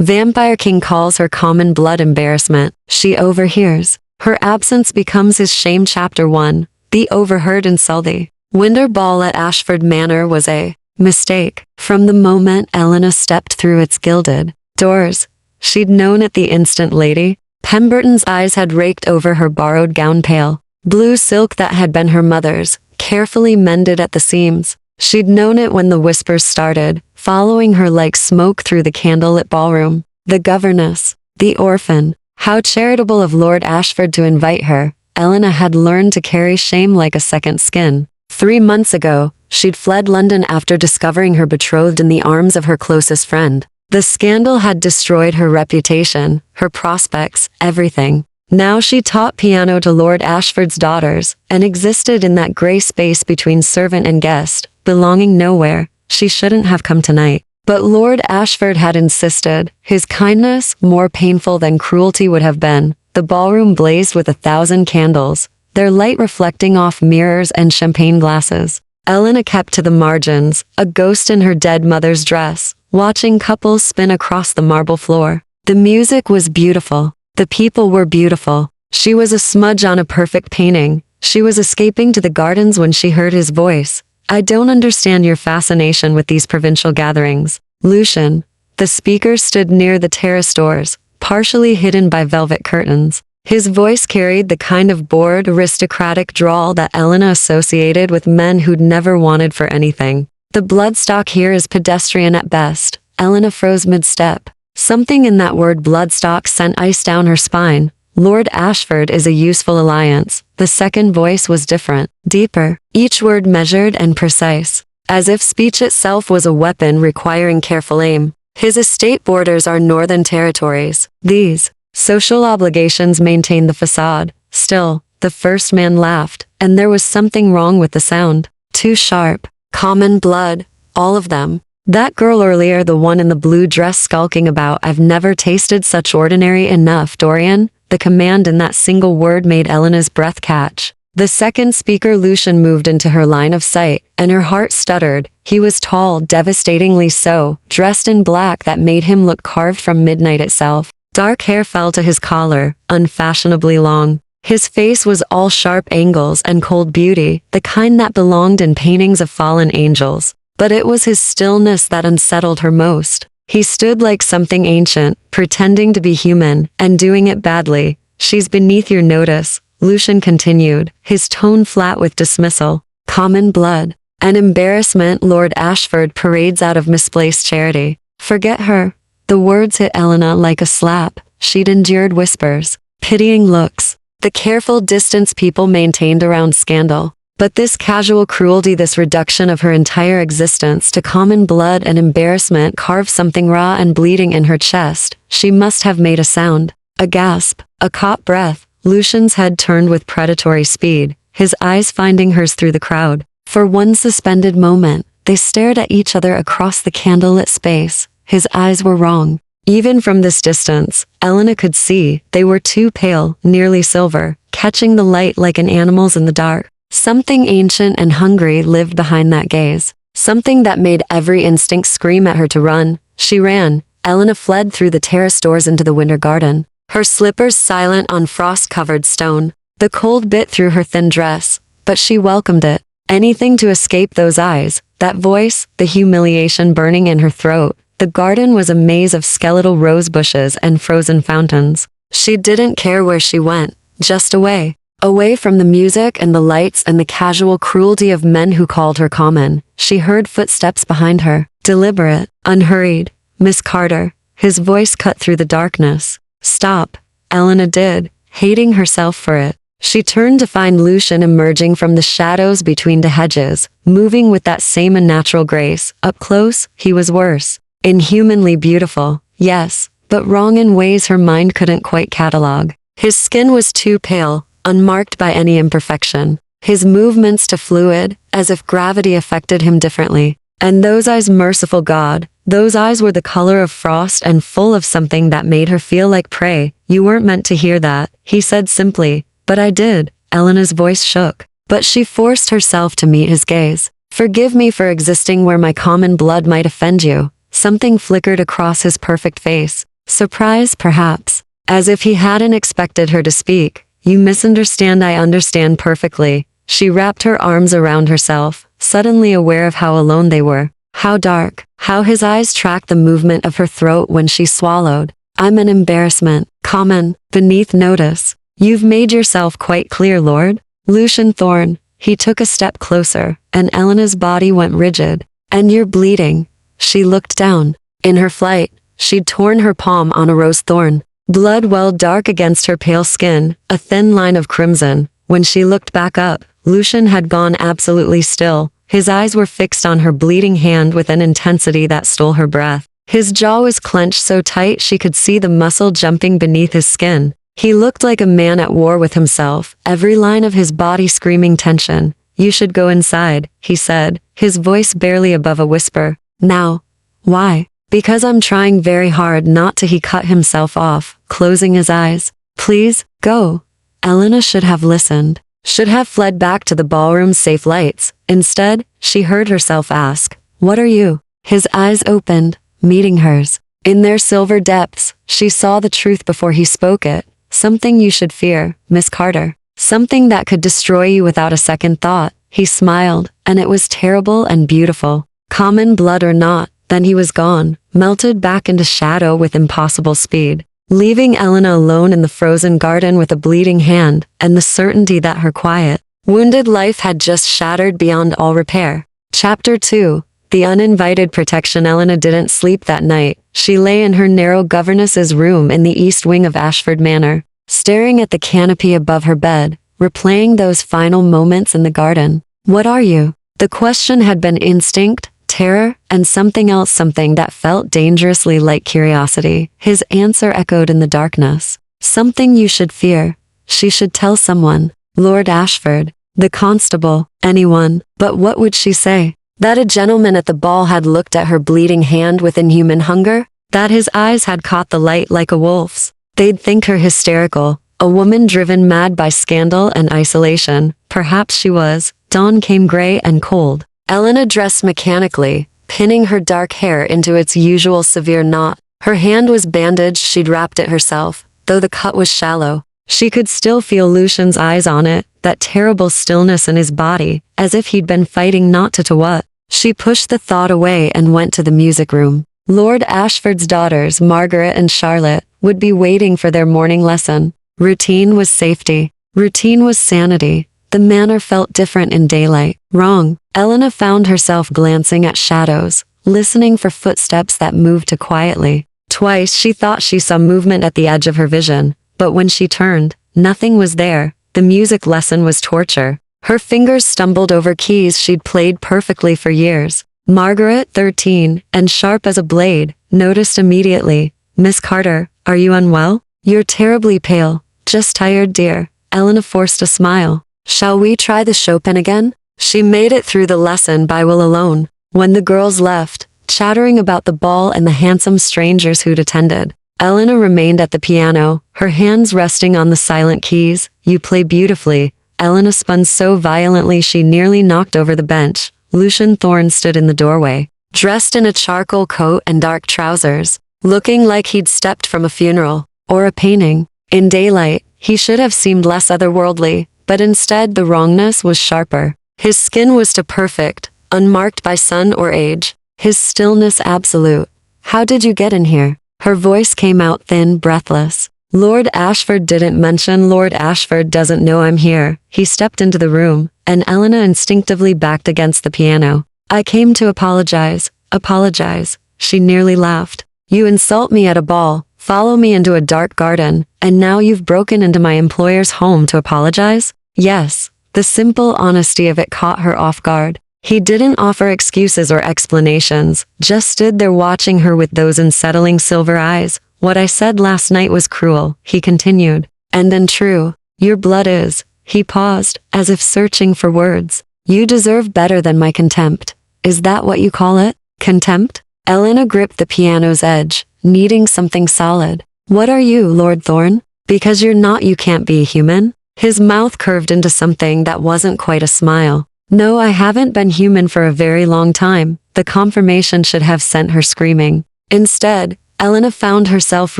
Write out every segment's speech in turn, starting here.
Vampire King calls her common blood embarrassment. She overhears. Her absence becomes his shame. Chapter 1. The Overheard and Sully. Winter ball at Ashford Manor was a mistake. From the moment Elena stepped through its gilded doors, she'd known it the instant. Lady Pemberton's eyes had raked over her borrowed gown, pale blue silk that had been her mother's, carefully mended at the seams. She'd known it when the whispers started, following her like smoke through the candlelit ballroom. The governess, the orphan. How charitable of Lord Ashford to invite her. Elena had learned to carry shame like a second skin. 3 months ago, she'd fled London after discovering her betrothed in the arms of her closest friend. The scandal had destroyed her reputation, her prospects, everything. Now she taught piano to Lord Ashford's daughters, and existed in that gray space between servant and guest, belonging nowhere. She shouldn't have come tonight. But Lord Ashford had insisted, his kindness more painful than cruelty would have been. The ballroom blazed with 1,000 candles, their light reflecting off mirrors and champagne glasses. Elena kept to the margins, a ghost in her dead mother's dress, watching couples spin across the marble floor. The music was beautiful. The people were beautiful. She was a smudge on a perfect painting. She was escaping to the gardens when she heard his voice. I don't understand your fascination with these provincial gatherings, Lucien. The speaker stood near the terrace doors, partially hidden by velvet curtains. His voice carried the kind of bored, aristocratic drawl that Elena associated with men who'd never wanted for anything. The bloodstock here is pedestrian at best. Elena froze mid-step. Something in that word bloodstock sent ice down her spine. Lord Ashford is a useful alliance. The second voice was different, deeper, each word measured and precise, as if speech itself was a weapon requiring careful aim. His estate borders our northern territories. These social obligations maintain the facade. Still, the first man laughed, and there was something wrong with the sound. Too sharp. Common blood. All of them. That girl earlier, the one in the blue dress skulking about. I've never tasted such ordinary enough, Dorian. The command in that single word made Elena's breath catch. The second speaker, Lucien, moved into her line of sight, and her heart stuttered. He was tall, devastatingly so, dressed in black that made him look carved from midnight itself. Dark hair fell to his collar, unfashionably long. His face was all sharp angles and cold beauty, the kind that belonged in paintings of fallen angels. But it was his stillness that unsettled her most. He stood like something ancient, pretending to be human, and doing it badly. She's beneath your notice, Lucien continued, his tone flat with dismissal. Common blood. An embarrassment Lord Ashford parades out of misplaced charity. Forget her. The words hit Elena like a slap. She'd endured whispers, pitying looks, the careful distance people maintained around scandal. But this casual cruelty, this reduction of her entire existence to common blood and embarrassment, carved something raw and bleeding in her chest. She must have made a sound. A gasp. A caught breath. Lucien's head turned with predatory speed, his eyes finding hers through the crowd. For one suspended moment, they stared at each other across the candlelit space. His eyes were wrong. Even from this distance, Elena could see they were too pale, nearly silver, catching the light like an animal's in the dark. Something ancient and hungry lived behind that gaze. Something that made every instinct scream at her to run. She ran. Elena fled through the terrace doors into the winter garden, her slippers silent on frost-covered stone. The cold bit through her thin dress, but she welcomed it. Anything to escape those eyes, that voice, the humiliation burning in her throat. The garden was a maze of skeletal rose bushes and frozen fountains. She didn't care where she went, just away. Away from the music and the lights and the casual cruelty of men who called her common. She heard footsteps behind her, deliberate, unhurried. Miss Carter. His voice cut through the darkness. Stop. Elena did, hating herself for it. She turned to find Lucien emerging from the shadows between the hedges, moving with that same unnatural grace. Up close, he was worse. Inhumanly beautiful, yes, but wrong in ways her mind couldn't quite catalog. His skin was too pale, unmarked by any imperfection. His movements too fluid, as if gravity affected him differently. And those eyes, merciful God, those eyes were the color of frost and full of something that made her feel like prey. You weren't meant to hear that, he said simply. But I did. Elena's voice shook. But she forced herself to meet his gaze. Forgive me for existing where my common blood might offend you. Something flickered across his perfect face. Surprise, perhaps. As if he hadn't expected her to speak. You misunderstand, I understand perfectly. She wrapped her arms around herself, suddenly aware of how alone they were. How dark. How his eyes tracked the movement of her throat when she swallowed. I'm an embarrassment. Common. Beneath notice. You've made yourself quite clear, Lord. Lucien Thorn. He took a step closer, and Elena's body went rigid. And you're bleeding. She looked down. In her flight, she'd torn her palm on a rose thorn. Blood welled dark against her pale skin, a thin line of crimson. When she looked back up, Lucien had gone absolutely still. His eyes were fixed on her bleeding hand with an intensity that stole her breath. His jaw was clenched so tight she could see the muscle jumping beneath his skin. He looked like a man at war with himself, every line of his body screaming tension. You should go inside, he said, his voice barely above a whisper. Now. Why? Because I'm trying very hard not to. He cut himself off, closing his eyes. Please, go. Elena should have listened. Should have fled back to the ballroom's safe lights. Instead, she heard herself ask, What are you? His eyes opened, meeting hers. In their silver depths, she saw the truth before he spoke it. Something you should fear, Miss Carter. Something that could destroy you without a second thought. He smiled, and it was terrible and beautiful. Common blood or not, then he was gone, melted back into shadow with impossible speed, leaving Elena alone in the frozen garden with a bleeding hand, and the certainty that her quiet, wounded life had just shattered beyond all repair. Chapter 2. The uninvited protection. Elena didn't sleep that night. She lay in her narrow governess's room in the east wing of Ashford Manor, staring at the canopy above her bed, replaying those final moments in the garden. What are you? The question had been instinct, terror, and something else, something that felt dangerously like curiosity. His answer echoed in the darkness. Something you should fear. She should tell someone. Lord Ashford, the constable, anyone. But what would she say? That a gentleman at the ball had looked at her bleeding hand with inhuman hunger? That his eyes had caught the light like a wolf's? They'd think her hysterical, a woman driven mad by scandal and isolation. Perhaps she was. Dawn came gray and cold. Elena dressed mechanically, pinning her dark hair into its usual severe knot. Her hand was bandaged. She'd wrapped it herself, though the cut was shallow. She could still feel Lucien's eyes on it, that terrible stillness in his body, as if he'd been fighting not to what. She pushed the thought away and went to the music room. Lord Ashford's daughters, Margaret and Charlotte, would be waiting for their morning lesson. Routine was safety. Routine was sanity. The manor felt different in daylight. Wrong. Elena found herself glancing at shadows, listening for footsteps that moved too quietly. Twice she thought she saw movement at the edge of her vision, but when she turned, nothing was there. The music lesson was torture. Her fingers stumbled over keys she'd played perfectly for years. Margaret, 13, and sharp as a blade, noticed immediately. Miss Carter, are you unwell? You're terribly pale. Just tired, dear. Elena forced a smile. Shall we try the Chopin again? She made it through the lesson by will alone. When the girls left, chattering about the ball and the handsome strangers who'd attended, Elena remained at the piano, her hands resting on the silent keys. You play beautifully. Elena spun so violently she nearly knocked over the bench. Lucien Thorn stood in the doorway, dressed in a charcoal coat and dark trousers, looking like he'd stepped from a funeral or a painting. In daylight, he should have seemed less otherworldly, but instead the wrongness was sharper. His skin was too perfect, unmarked by sun or age, his stillness absolute. How did you get in here? Her voice came out thin, breathless. Lord Ashford didn't mention. Lord Ashford doesn't know I'm here. He stepped into the room, and Elena instinctively backed against the piano. I came to apologize. Apologize. She nearly laughed. You insult me at a ball, follow me into a dark garden, and now you've broken into my employer's home to apologize? Yes. The simple honesty of it caught her off guard. He didn't offer excuses or explanations, just stood there watching her with those unsettling silver eyes. What I said last night was cruel, he continued, and untrue. Your blood is. He paused, as if searching for words. You deserve better than my contempt. Is that what you call it? Contempt? Elena gripped the piano's edge, needing something solid. What are you, Lord Thorn? Because you're not, you can't be human? His mouth curved into something that wasn't quite a smile. No, I haven't been human for a very long time. The confirmation should have sent her screaming. Instead, Elena found herself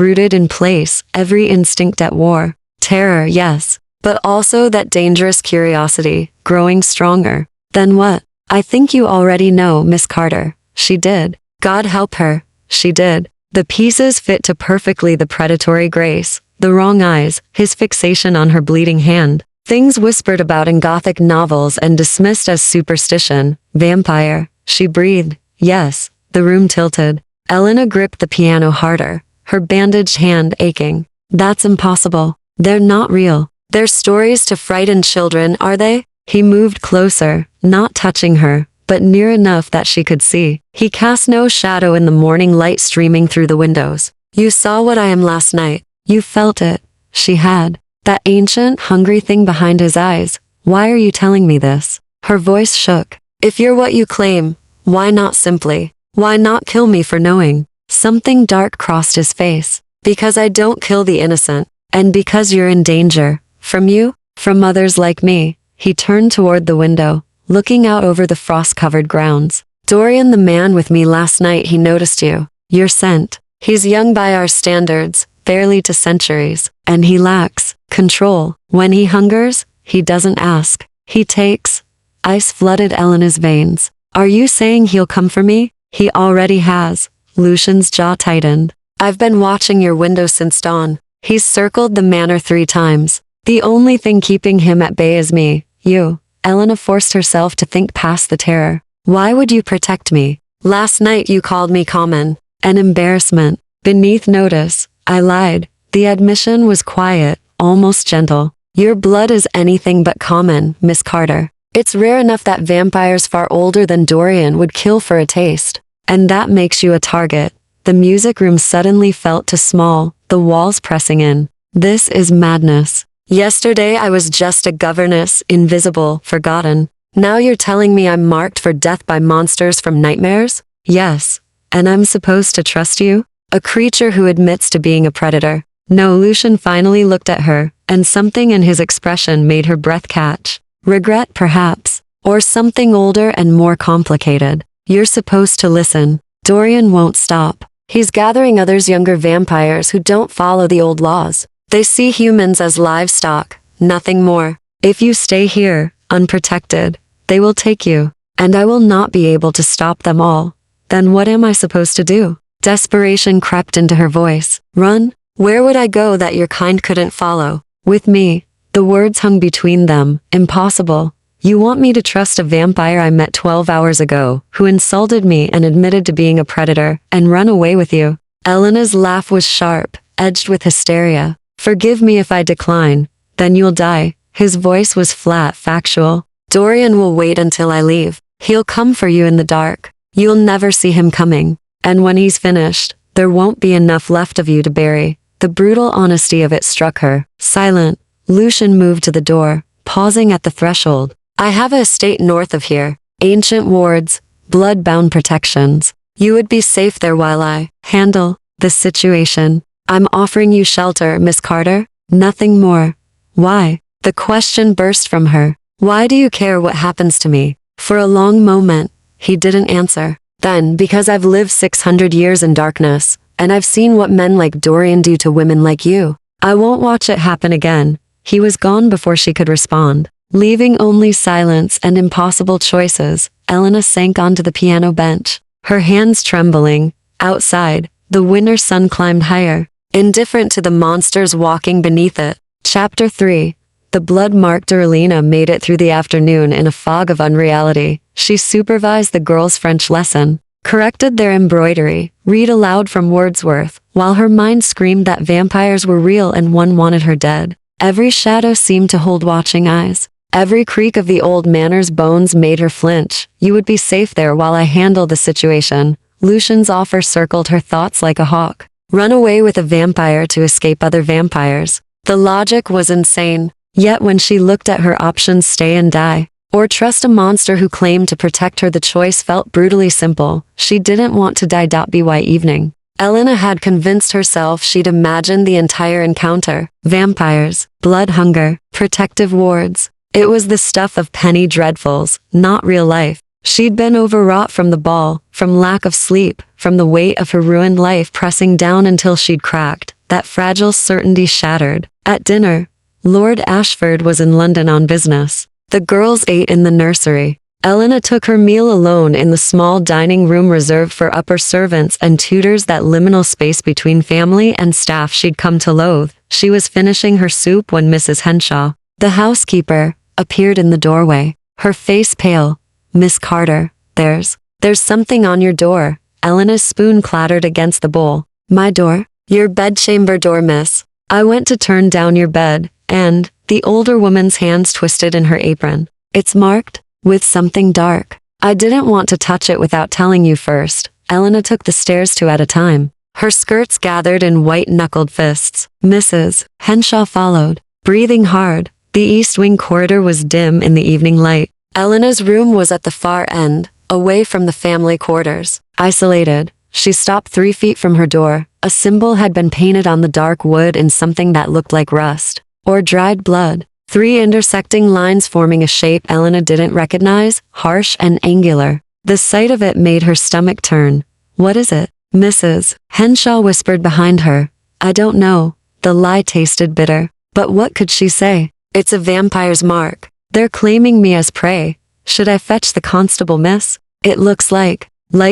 rooted in place, every instinct at war. Terror, yes, but also that dangerous curiosity, growing stronger. Then what? I think you already know, Miss Carter. She did. God help her. She did. The pieces fit to perfectly the predatory grace, the wrong eyes, his fixation on her bleeding hand. Things whispered about in Gothic novels and dismissed as superstition. Vampire. She breathed. Yes. The room tilted. Elena gripped the piano harder, her bandaged hand aching. That's impossible. They're not real. They're stories to frighten children, are they? He moved closer, not touching her, but near enough that she could see. He cast no shadow in the morning light streaming through the windows. You saw what I am last night. You felt it. She had. That ancient, hungry thing behind his eyes. Why are you telling me this? Her voice shook. If you're what you claim, why not simply? Why not kill me for knowing? Something dark crossed his face. Because I don't kill the innocent. And because you're in danger. From you? From others like me. He turned toward the window, looking out over the frost-covered grounds. Dorian, the man with me last night, he noticed you. Your scent. He's young by our standards, barely to centuries, and he lacks control. When he hungers, he doesn't ask. He takes. Ice flooded Elena's veins. Are you saying he'll come for me? He already has. Lucien's jaw tightened. I've been watching your window since dawn. He's circled the manor 3 times. The only thing keeping him at bay is me. You. Elena forced herself to think past the terror. Why would you protect me? Last night you called me common. An embarrassment. Beneath notice. I lied. The admission was quiet, almost gentle. Your blood is anything but common, Miss Carter. It's rare enough that vampires far older than Dorian would kill for a taste. And that makes you a target. The music room suddenly felt too small, the walls pressing in. This is madness. Yesterday I was just a governess, invisible, forgotten. Now you're telling me I'm marked for death by monsters from nightmares? Yes. And I'm supposed to trust you? A creature who admits to being a predator. No, Lucien finally looked at her, and something in his expression made her breath catch. Regret, perhaps. Or something older and more complicated. You're supposed to listen. Dorian won't stop. He's gathering others younger vampires who don't follow the old laws. They see humans as livestock, nothing more. If you stay here, unprotected, they will take you, and I will not be able to stop them all. Then what am I supposed to do? Desperation crept into her voice. Run? Where would I go that your kind couldn't follow? With me. The words hung between them. Impossible. You want me to trust a vampire I met 12 hours ago, who insulted me and admitted to being a predator, and run away with you? Elena's laugh was sharp, edged with hysteria. Forgive me if I decline. Then you'll die. His voice was flat, factual. Dorian will wait until I leave. He'll come for you in the dark. You'll never see him coming. And when he's finished, there won't be enough left of you to bury. The brutal honesty of it struck her. Silent, Lucien moved to the door, pausing at the threshold. I have an estate north of here. Ancient wards, blood-bound protections. You would be safe there while I handle the situation. I'm offering you shelter, Miss Carter. Nothing more. Why? The question burst from her. Why do you care what happens to me? For a long moment, he didn't answer. Then, because I've lived 600 years in darkness, and I've seen what men like Dorian do to women like you. I won't watch it happen again. He was gone before she could respond. Leaving only silence and impossible choices, Elena sank onto the piano bench, her hands trembling. Outside, the winter sun climbed higher, indifferent to the monsters walking beneath it. Chapter 3. The blood-marked Erlina made it through the afternoon in a fog of unreality. She supervised the girls' French lesson, corrected their embroidery, read aloud from Wordsworth, while her mind screamed that vampires were real and one wanted her dead. Every shadow seemed to hold watching eyes. Every creak of the old manor's bones made her flinch. You would be safe there while I handle the situation. Lucien's offer circled her thoughts like a hawk. Run away with a vampire to escape other vampires. The logic was insane. Yet when she looked at her options, stay and die, or trust a monster who claimed to protect her, the choice felt brutally simple. She didn't want to die. By evening, Elena had convinced herself she'd imagined the entire encounter. Vampires, blood hunger, protective wards. It was the stuff of penny dreadfuls, not real life. She'd been overwrought from the ball, from lack of sleep, from the weight of her ruined life pressing down until she'd cracked. That fragile certainty shattered. At dinner, Lord Ashford was in London on business. The girls ate in the nursery. Elena took her meal alone in the small dining room reserved for upper servants and tutors, that liminal space between family and staff she'd come to loathe. She was finishing her soup when Mrs. Henshaw, the housekeeper, appeared in the doorway, her face pale. "Miss Carter, there's something on your door." Elena's spoon clattered against the bowl. "My door?" "Your bedchamber door, miss. I went to turn down your bed, and," the older woman's hands twisted in her apron, "it's marked with something dark. I didn't want to touch it without telling you first." Elena took the stairs two at a time. Her skirts gathered in white-knuckled fists. Mrs. Henshaw followed, breathing hard. The East Wing corridor was dim in the evening light. Elena's room was at the far end, away from the family quarters. Isolated, she stopped 3 feet from her door. A symbol had been painted on the dark wood in something that looked like rust, or dried blood. 3 intersecting lines forming a shape Elena didn't recognize, harsh and angular. The sight of it made her stomach turn. "What is it?" Mrs. Henshaw whispered behind her. "I don't know." The lie tasted bitter. But what could she say? "It's a vampire's mark. They're claiming me as prey. Should I fetch the constable, miss? It looks like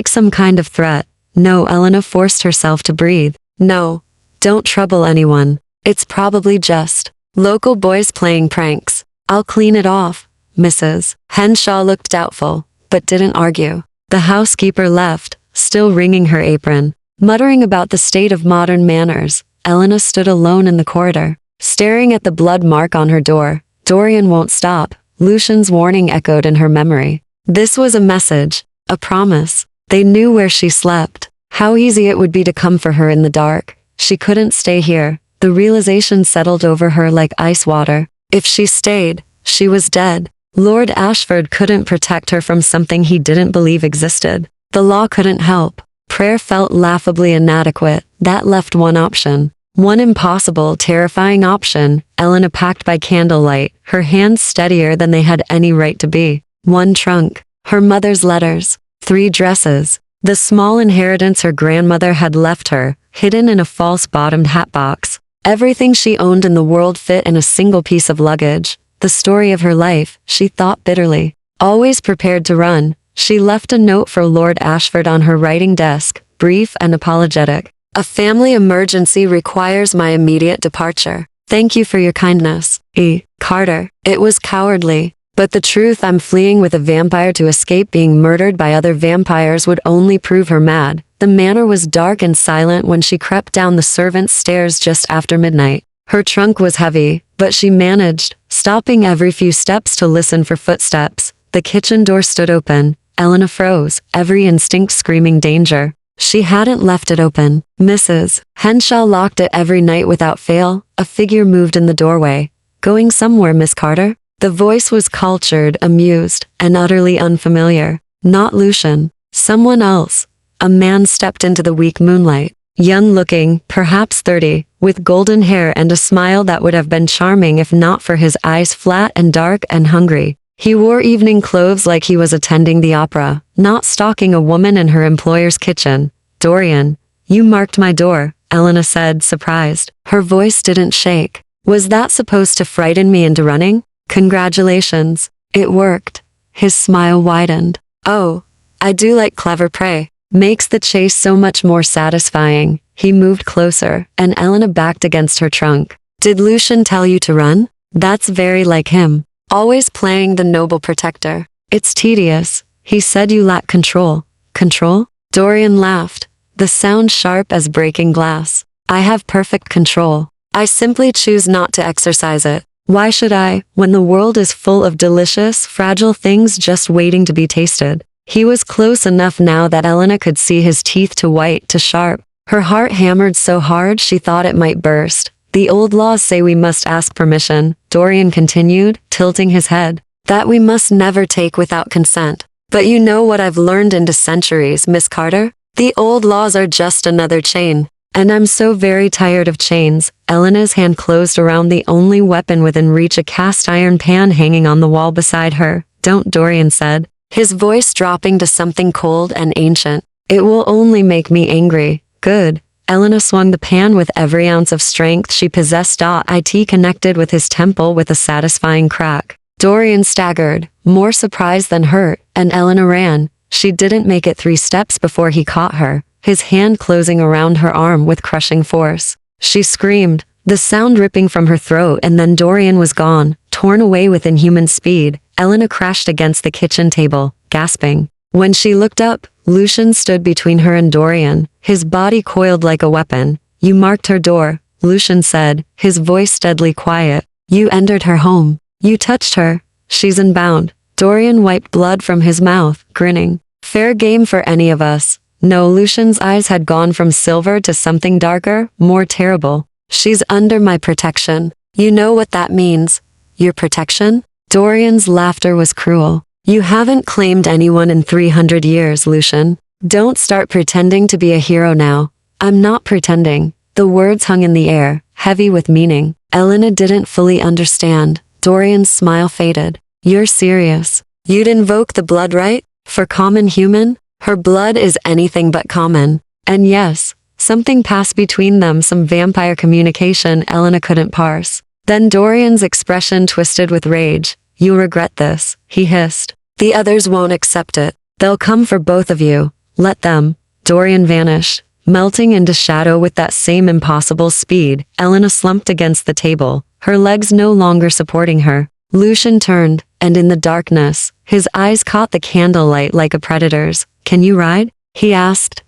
some kind of threat." "No," Elena forced herself to breathe. "No. Don't trouble anyone. It's probably just local boys playing pranks. I'll clean it off." Mrs. Henshaw looked doubtful, but didn't argue. The housekeeper left, still wringing her apron, muttering about the state of modern manners. Elena stood alone in the corridor, staring at the blood mark on her door. "Dorian won't stop." Lucien's warning echoed in her memory. This was a message, a promise. They knew where she slept, how easy it would be to come for her in the dark. She couldn't stay here. The realization settled over her like ice water. If she stayed, she was dead. Lord Ashford couldn't protect her from something he didn't believe existed. The law couldn't help. Prayer felt laughably inadequate. That left one option. One impossible, terrifying option. Elena packed by candlelight, her hands steadier than they had any right to be. 1 trunk. Her mother's letters. 3 dresses. The small inheritance her grandmother had left her, hidden in a false-bottomed hat box. Everything she owned in the world fit in a single piece of luggage. The story of her life, she thought bitterly. Always prepared to run, she left a note for Lord Ashford on her writing desk, brief and apologetic. "A family emergency requires my immediate departure. Thank you for your kindness, E. Carter." It was cowardly, but the truth, "I'm fleeing with a vampire to escape being murdered by other vampires," would only prove her mad. The manor was dark and silent when she crept down the servants' stairs just after midnight. Her trunk was heavy, but she managed, stopping every few steps to listen for footsteps. The kitchen door stood open. Elena froze, every instinct screaming danger. She hadn't left it open. Mrs. Henshaw locked it every night without fail. A figure moved in the doorway. "Going somewhere, Miss Carter?" The voice was cultured, amused, and utterly unfamiliar. Not Lucien. Someone else. A man stepped into the weak moonlight. Young-looking, perhaps 30, with golden hair and a smile that would have been charming if not for his eyes flat and dark and hungry. He wore evening clothes like he was attending the opera, not stalking a woman in her employer's kitchen. "Dorian, you marked my door," Elena said, surprised. Her voice didn't shake. "Was that supposed to frighten me into running?" "Congratulations. It worked." His smile widened. "Oh, I do like clever prey. Makes the chase so much more satisfying." He moved closer, and Elena backed against her trunk. "Did Lucien tell you to run?" "That's very like him. Always playing the noble protector." "It's tedious. He said you lack control." "Control?" Dorian laughed, the sound sharp as breaking glass. "I have perfect control. I simply choose not to exercise it. Why should I, when the world is full of delicious, fragile things just waiting to be tasted?" He was close enough now that Elena could see his teeth, to white, to sharp. Her heart hammered so hard she thought it might burst. "The old laws say we must ask permission," Dorian continued, tilting his head. "That we must never take without consent. But you know what I've learned into centuries, Miss Carter? The old laws are just another chain. And I'm so very tired of chains." Elena's hand closed around the only weapon within reach, a cast iron pan hanging on the wall beside her. "Don't," Dorian said. his voice dropping to something cold and ancient. It will only make me angry. Good. Elena swung the pan with every ounce of strength she possessed. It connected with his temple with a satisfying crack. Dorian staggered, more surprised than hurt, and Elena ran. She didn't make it 3 steps before he caught her, his hand closing around her arm with crushing force. She screamed, the sound ripping from her throat, and then Dorian was gone, torn away with inhuman speed. Elena crashed against the kitchen table, gasping. When she looked up, Lucien stood between her and Dorian, his body coiled like a weapon. You marked her door, Lucien said, his voice deadly quiet. You entered her home. You touched her. She's unbound. Dorian wiped blood from his mouth, grinning. Fair game for any of us. No, Lucien's eyes had gone from silver to something darker, more terrible. She's under my protection. You know what that means. Your protection? Dorian's laughter was cruel. You haven't claimed anyone in 300 years, Lucien. Don't start pretending to be a hero now. I'm not pretending. The words hung in the air, heavy with meaning. Elena didn't fully understand. Dorian's smile faded. You're serious. You'd invoke the blood right? For common human? Her blood is anything but common. And yes, something passed between them, some vampire communication Elena couldn't parse. Then Dorian's expression twisted with rage. You'll regret this, he hissed. The others won't accept it. They'll come for both of you. Let them. Dorian vanished, melting into shadow with that same impossible speed. Elena slumped against the table, her legs no longer supporting her. Lucien turned, and in the darkness, his eyes caught the candlelight like a predator's. Can you ride? He asked.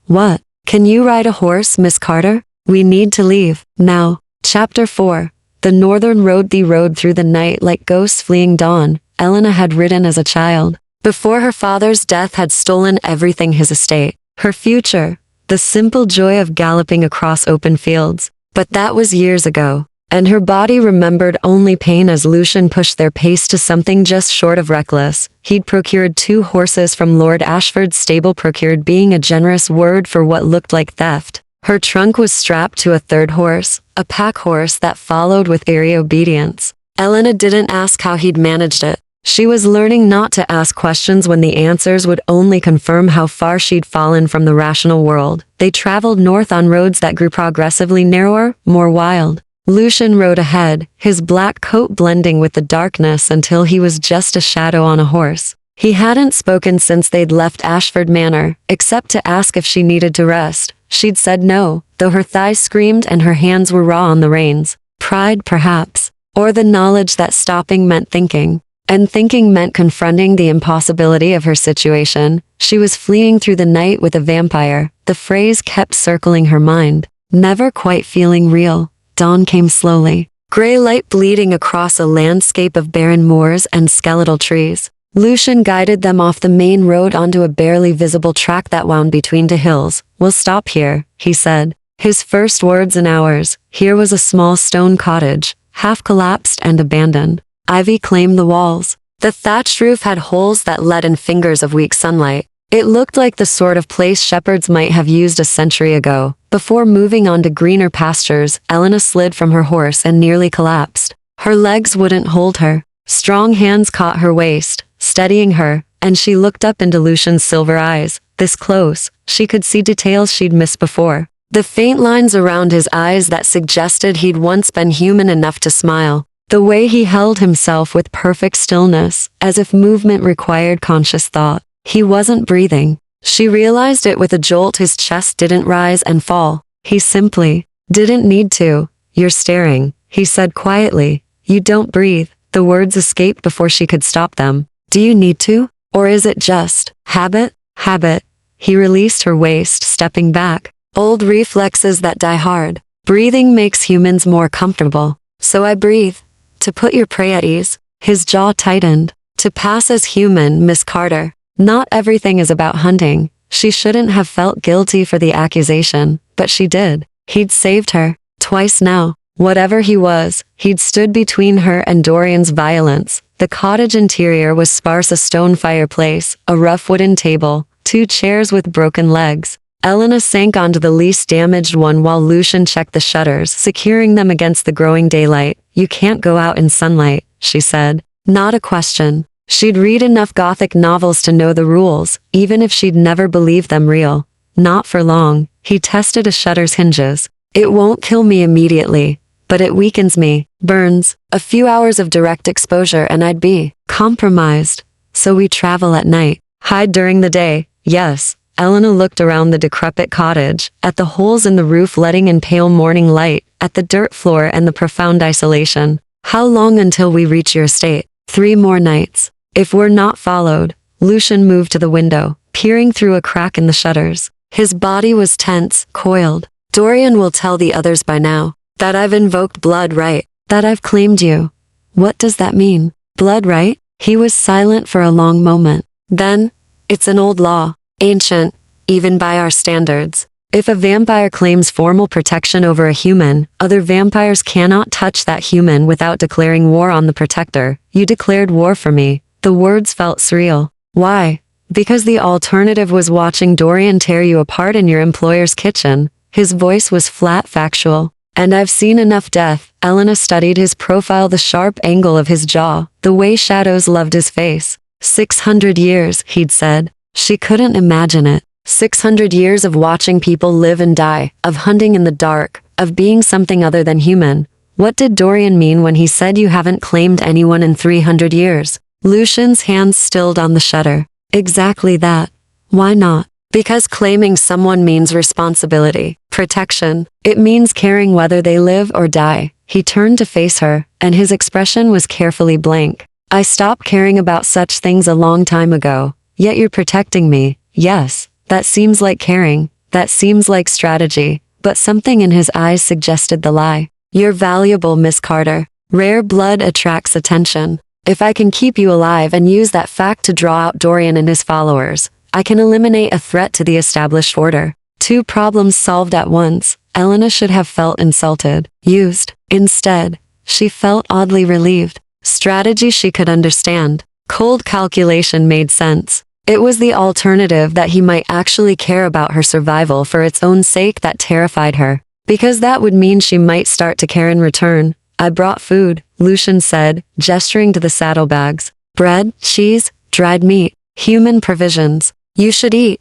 What? Can you ride a horse, Miss Carter? We need to leave, now. Chapter 4. The northern road. The road through the night like ghosts fleeing dawn. Elena had ridden as a child. Before her father's death had stolen everything, his estate, her future, the simple joy of galloping across open fields. But that was years ago, and her body remembered only pain as Lucien pushed their pace to something just short of reckless. He'd procured 2 horses from Lord Ashford's stable, procured being a generous word for what looked like theft. Her trunk was strapped to a 3rd horse, a pack horse that followed with eerie obedience. Elena didn't ask how he'd managed it. She was learning not to ask questions when the answers would only confirm how far she'd fallen from the rational world. They traveled north on roads that grew progressively narrower, more wild. Lucien rode ahead, his black coat blending with the darkness until he was just a shadow on a horse. He hadn't spoken since they'd left Ashford Manor, except to ask if she needed to rest. She'd said no, though her thighs screamed and her hands were raw on the reins. Pride, perhaps. Or the knowledge that stopping meant thinking. And thinking meant confronting the impossibility of her situation. She was fleeing through the night with a vampire. The phrase kept circling her mind. Never quite feeling real. Dawn came slowly. Gray light bleeding across a landscape of barren moors and skeletal trees. Lucien guided them off the main road onto a barely visible track that wound between 2 hills. We'll stop here, he said. His first words in hours. Here was a small stone cottage, half collapsed and abandoned. Ivy claimed the walls. The thatched roof had holes that let in fingers of weak sunlight. It looked like the sort of place shepherds might have used a century ago. Before moving on to greener pastures, Elena slid from her horse and nearly collapsed. Her legs wouldn't hold her. Strong hands caught her waist, steadying her, and she looked up into Lucien's silver eyes. This close, she could see details she'd missed before. The faint lines around his eyes that suggested he'd once been human enough to smile. The way he held himself with perfect stillness, as if movement required conscious thought. He wasn't breathing. She realized it with a jolt. His chest didn't rise and fall. He simply didn't need to. You're staring, he said quietly. You don't breathe. The words escaped before she could stop them. Do you need to? Or is it just habit? Habit. He released her waist, stepping back. Old reflexes that die hard. Breathing makes humans more comfortable. So I breathe. To put your prey at ease. His jaw tightened. To pass as human, Miss Carter. Not everything is about hunting. She shouldn't have felt guilty for the accusation, but she did. He'd saved her. Twice now. Whatever he was, he'd stood between her and Dorian's violence. The cottage interior was sparse, a stone fireplace, a rough wooden table, 2 chairs with broken legs. Elena sank onto the least damaged one while Lucien checked the shutters, securing them against the growing daylight. You can't go out in sunlight, she said. Not a question. She'd read enough Gothic novels to know the rules, even if she'd never believed them real. Not for long. He tested a shutter's hinges. It won't kill me immediately, but it weakens me. Burns. A few hours of direct exposure and I'd be compromised. So we travel at night. Hide during the day. Yes. Elena looked around the decrepit cottage, at the holes in the roof letting in pale morning light, at the dirt floor and the profound isolation. How long until we reach your estate? 3 more nights. If we're not followed. Lucien moved to the window, peering through a crack in the shutters. His body was tense, coiled. Dorian will tell the others by now that I've invoked blood right, that I've claimed you. What does that mean? Blood right? He was silent for a long moment. Then, it's an old law. Ancient, even by our standards. If a vampire claims formal protection over a human, other vampires cannot touch that human without declaring war on the protector. You declared war for me. The words felt surreal. Why? Because the alternative was watching Dorian tear you apart in your employer's kitchen. His voice was flat, factual. And I've seen enough death. Elena studied his profile, the sharp angle of his jaw, the way shadows loved his face. 600 years, he'd said. She couldn't imagine it. 600 years of watching people live and die, of hunting in the dark, of being something other than human. What did Dorian mean when he said you haven't claimed anyone in 300 years? Lucien's hands stilled on the shutter. Exactly that. Why not? Because claiming someone means responsibility, protection. It means caring whether they live or die. He turned to face her, and his expression was carefully blank. I stopped caring about such things a long time ago. Yet you're protecting me. Yes, that seems like caring. That seems like strategy. But something in his eyes suggested the lie. You're valuable, Miss Carter. Rare blood attracts attention. If I can keep you alive and use that fact to draw out Dorian and his followers, I can eliminate a threat to the established order. 2 problems solved at once. Elena should have felt insulted, used. Instead, she felt oddly relieved. Strategy she could understand. Cold calculation made sense. It was the alternative that he might actually care about her survival for its own sake that terrified her. Because that would mean she might start to care in return. I brought food, Lucien said, gesturing to the saddlebags. Bread, cheese, dried meat, human provisions. You should eat.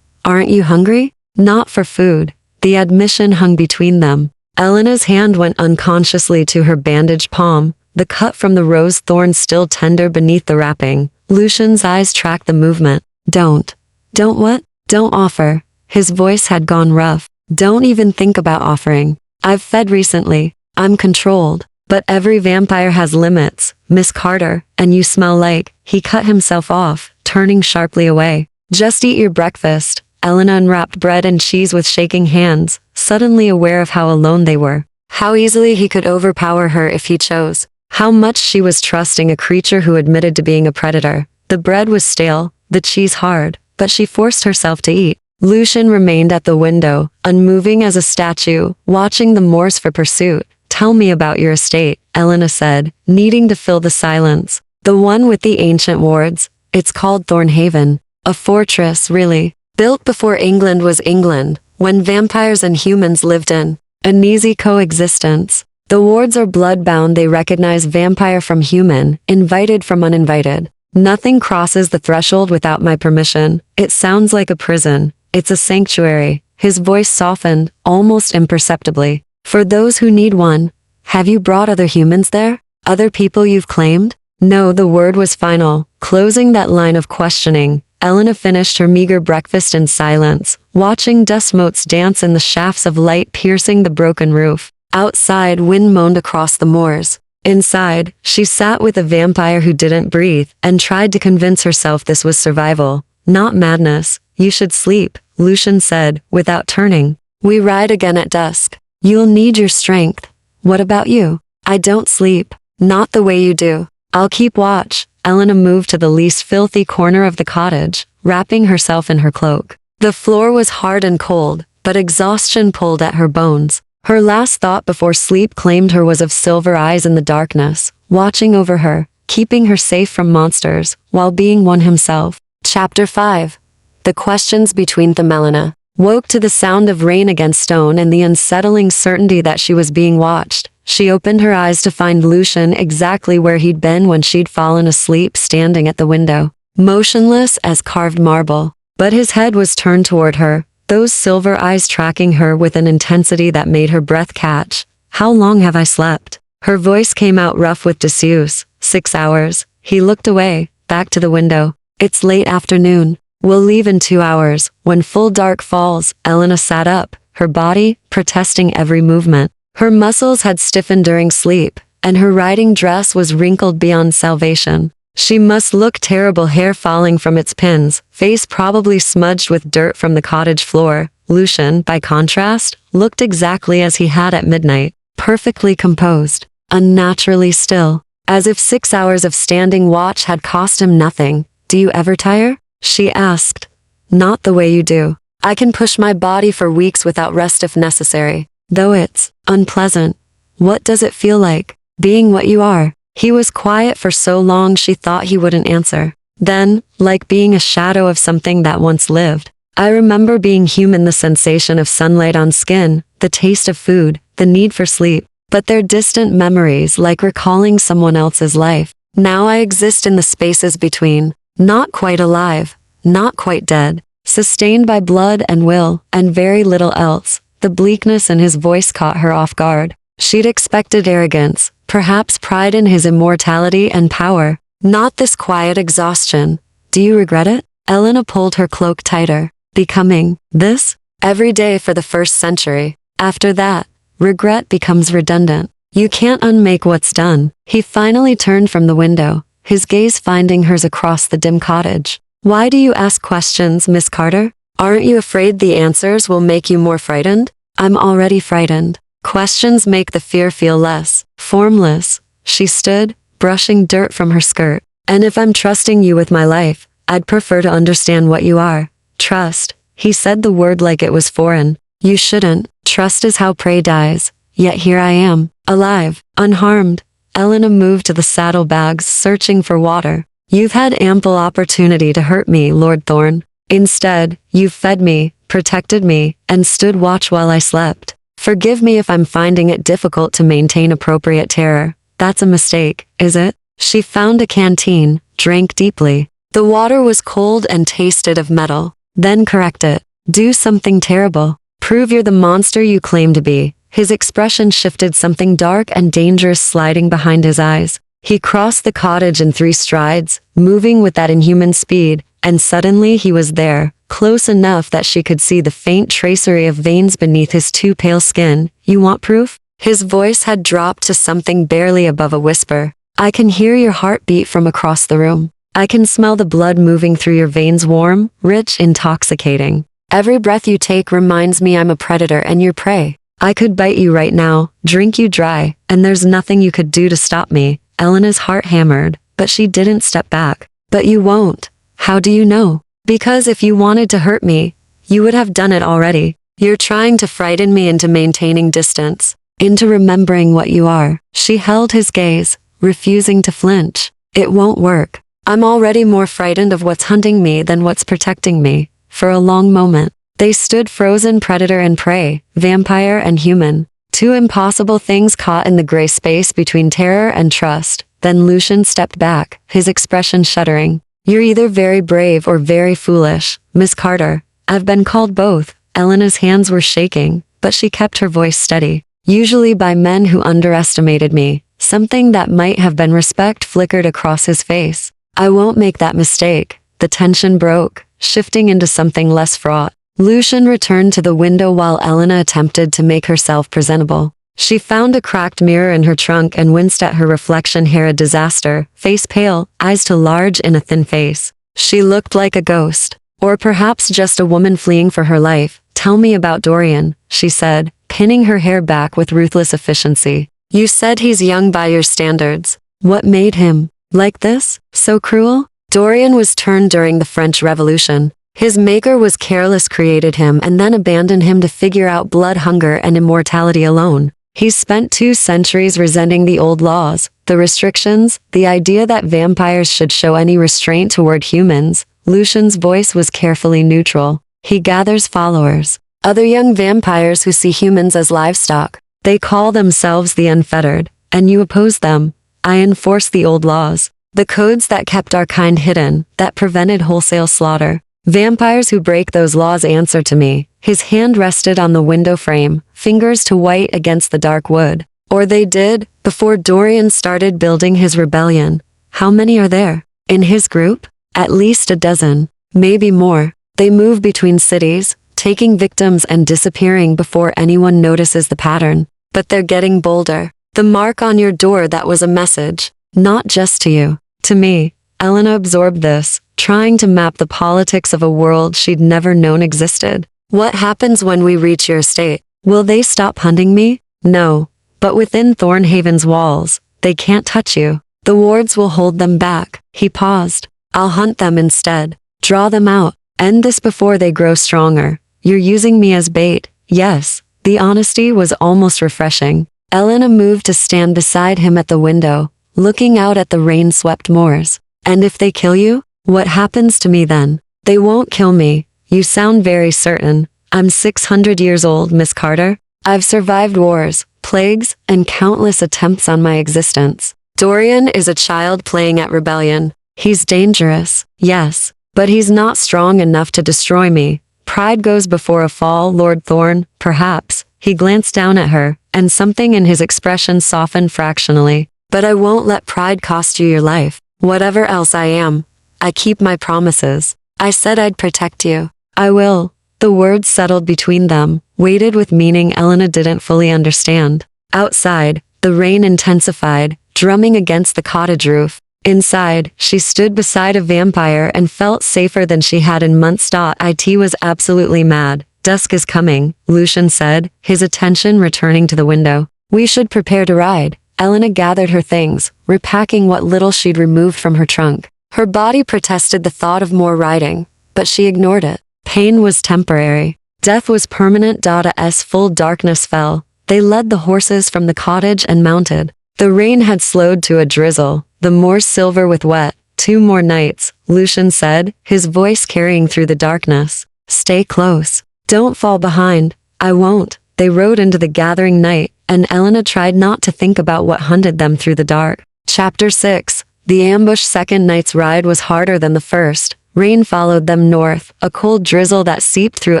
Aren't you hungry? Not for food. The admission hung between them. Elena's hand went unconsciously to her bandaged palm, the cut from the rose thorn still tender beneath the wrapping. Lucien's eyes tracked the movement. Don't what? Don't offer. His voice had gone rough. Don't even think about offering. I've fed recently. I'm controlled. But every vampire has limits, Miss Carter, and you smell like. He cut himself off, turning sharply away. Just eat your breakfast. Elena unwrapped bread and cheese with shaking hands, suddenly aware of how alone they were. How easily he could overpower her if he chose. How much she was trusting a creature who admitted to being a predator. The bread was stale, the cheese hard, but she forced herself to eat. Lucien remained at the window, unmoving as a statue, watching the moors for pursuit. Tell me about your estate, Elena said, needing to fill the silence. The one with the ancient wards. It's called Thornhaven. A fortress, really. Built before England was England, when vampires and humans lived in an easy coexistence. The wards are bloodbound. They recognize vampire from human, invited from uninvited. Nothing crosses the threshold without my permission. It sounds like a prison. It's a sanctuary. His voice softened, almost imperceptibly. For those who need one. Have you brought other humans there? Other people you've claimed? No, the word was final, closing that line of questioning. Elena finished her meager breakfast in silence, watching dust motes dance in the shafts of light piercing the broken roof. Outside, wind moaned across the moors. Inside, she sat with a vampire who didn't breathe and tried to convince herself this was survival, not madness. You should sleep, Lucien said, without turning. We ride again at dusk. You'll need your strength. What about you? I don't sleep. Not the way you do. I'll keep watch. Elena moved to the least filthy corner of the cottage, wrapping herself in her cloak. The floor was hard and cold, but exhaustion pulled at her bones. Her last thought before sleep claimed her was of silver eyes in the darkness, watching over her, keeping her safe from monsters, while being one himself. Chapter 5. The questions between them. Elena woke to the sound of rain against stone and the unsettling certainty that she was being watched. She opened her eyes to find Lucien exactly where he'd been when she'd fallen asleep, standing at the window, motionless as carved marble. But his head was turned toward her, those silver eyes tracking her with an intensity that made her breath catch. "How long have I slept?" Her voice came out rough with disuse. 6 hours. He looked away, back to the window. "It's late afternoon. We'll leave in 2 hours." When full dark falls, Elena sat up, her body protesting every movement. Her muscles had stiffened during sleep, and her riding dress was wrinkled beyond salvation. She must look terrible, hair falling from its pins, face probably smudged with dirt from the cottage floor. Lucien, by contrast, looked exactly as he had at midnight, perfectly composed, unnaturally still, as if 6 hours of standing watch had cost him nothing. "Do you ever tire?" she asked. "Not the way you do. I can push my body for weeks without rest if necessary, though it's unpleasant." "What does it feel like, being what you are?" He was quiet for so long she thought he wouldn't answer. Then, like being a shadow of something that once lived. "I remember being human, the sensation of sunlight on skin, the taste of food, the need for sleep. But they're distant memories, like recalling someone else's life. Now I exist in the spaces between, not quite alive, not quite dead, sustained by blood and will, and very little else." The bleakness in his voice caught her off guard. She'd expected arrogance, perhaps pride in his immortality and power, not this quiet exhaustion. "Do you regret it?" Elena pulled her cloak tighter. "Becoming this? Every day for the first century. After that, regret becomes redundant. You can't unmake what's done." He finally turned from the window, his gaze finding hers across the dim cottage. "Why do you ask questions, Miss Carter? Aren't you afraid the answers will make you more frightened?" "I'm already frightened. Questions make the fear feel less formless." She stood, brushing dirt from her skirt. "And if I'm trusting you with my life, I'd prefer to understand what you are." "Trust." He said the word like it was foreign. "You shouldn't. Trust is how prey dies. Yet here I am, alive, unharmed." Elena moved to the saddlebags, searching for water. "You've had ample opportunity to hurt me, Lord Thorn. Instead, you've fed me, protected me, and stood watch while I slept. Forgive me if I'm finding it difficult to maintain appropriate terror. That's a mistake, is it?" She found a canteen, drank deeply. The water was cold and tasted of metal. "Then correct it. Do something terrible. Prove you're the monster you claim to be." His expression shifted, something dark and dangerous sliding behind his eyes. He crossed the cottage in 3 strides, moving with that inhuman speed, and suddenly he was there, close enough that she could see the faint tracery of veins beneath his too pale skin. "You want proof?" His voice had dropped to something barely above a whisper. "I can hear your heartbeat from across the room. I can smell the blood moving through your veins, warm, rich, intoxicating. Every breath you take reminds me I'm a predator and your prey. I could bite you right now, drink you dry, and there's nothing you could do to stop me." Elena's heart hammered, but she didn't step back. "But you won't. How do you know?" "Because if you wanted to hurt me, you would have done it already. You're trying to frighten me into maintaining distance, into remembering what you are." She held his gaze, refusing to flinch. "It won't work. I'm already more frightened of what's hunting me than what's protecting me." For a long moment, they stood frozen, predator and prey, vampire and human, 2 impossible things caught in the gray space between terror and trust. Then Lucien stepped back, his expression shuddering. "You're either very brave or very foolish, Miss Carter." "I've been called both." Elena's hands were shaking, but she kept her voice steady. "Usually by men who underestimated me." Something that might have been respect flickered across his face. "I won't make that mistake." The tension broke, shifting into something less fraught. Lucien returned to the window while Elena attempted to make herself presentable. She found a cracked mirror in her trunk and winced at her reflection. Hair a disaster, face pale, eyes too large in a thin face. She looked like a ghost. Or perhaps just a woman fleeing for her life. "Tell me about Dorian," she said, pinning her hair back with ruthless efficiency. "You said he's young by your standards. What made him like this? So cruel?" "Dorian was turned during the French Revolution. His maker was careless, created him and then abandoned him to figure out blood hunger and immortality alone. He's spent 2 centuries resenting the old laws, the restrictions, the idea that vampires should show any restraint toward humans." Lucien's voice was carefully neutral. "He gathers followers, other young vampires who see humans as livestock. They call themselves the unfettered, and you oppose them. I enforce the old laws, the codes that kept our kind hidden, that prevented wholesale slaughter. Vampires who break those laws answer to me." His hand rested on the window frame, fingers to white against the dark wood. Or they did, before Dorian started building his rebellion. How many are there? In his group? At least a dozen, maybe more. They move between cities, taking victims and disappearing before anyone notices the pattern. But they're getting bolder. The mark on your door, that was a message. Not just to you. To me. Elena absorbed this, trying to map the politics of a world she'd never known existed. What happens when we reach your estate? Will they stop hunting me? No. But within Thornhaven's walls, they can't touch you. The wards will hold them back. He paused. I'll hunt them instead. Draw them out. End this before they grow stronger. You're using me as bait. Yes. The honesty was almost refreshing. Elena moved to stand beside him at the window, looking out at the rain-swept moors. And if they kill you? What happens to me then? They won't kill me. You sound very certain. I'm 600 years old, Miss Carter. I've survived wars, plagues, and countless attempts on my existence. Dorian is a child playing at rebellion. He's dangerous, yes, but he's not strong enough to destroy me. Pride goes before a fall, Lord Thorn, perhaps. He glanced down at her, and something in his expression softened fractionally. But I won't let pride cost you your life. Whatever else I am, I keep my promises. I said I'd protect you. I will. The words settled between them, weighted with meaning Elena didn't fully understand. Outside, the rain intensified, drumming against the cottage roof. Inside, she stood beside a vampire and felt safer than she had in months. It was absolutely mad. Dusk is coming, Lucien said, his attention returning to the window. We should prepare to ride. Elena gathered her things, repacking what little she'd removed from her trunk. Her body protested the thought of more riding, but she ignored it. Pain was temporary. Death was permanent. As full darkness fell, they led the horses from the cottage and mounted. The rain had slowed to a drizzle, the moors silver with wet. 2 more nights, Lucien said, his voice carrying through the darkness. Stay close. Don't fall behind. I won't. They rode into the gathering night, and Elena tried not to think about what hunted them through the dark. Chapter 6. The ambush. Second night's ride was harder than the first. Rain followed them north, a cold drizzle that seeped through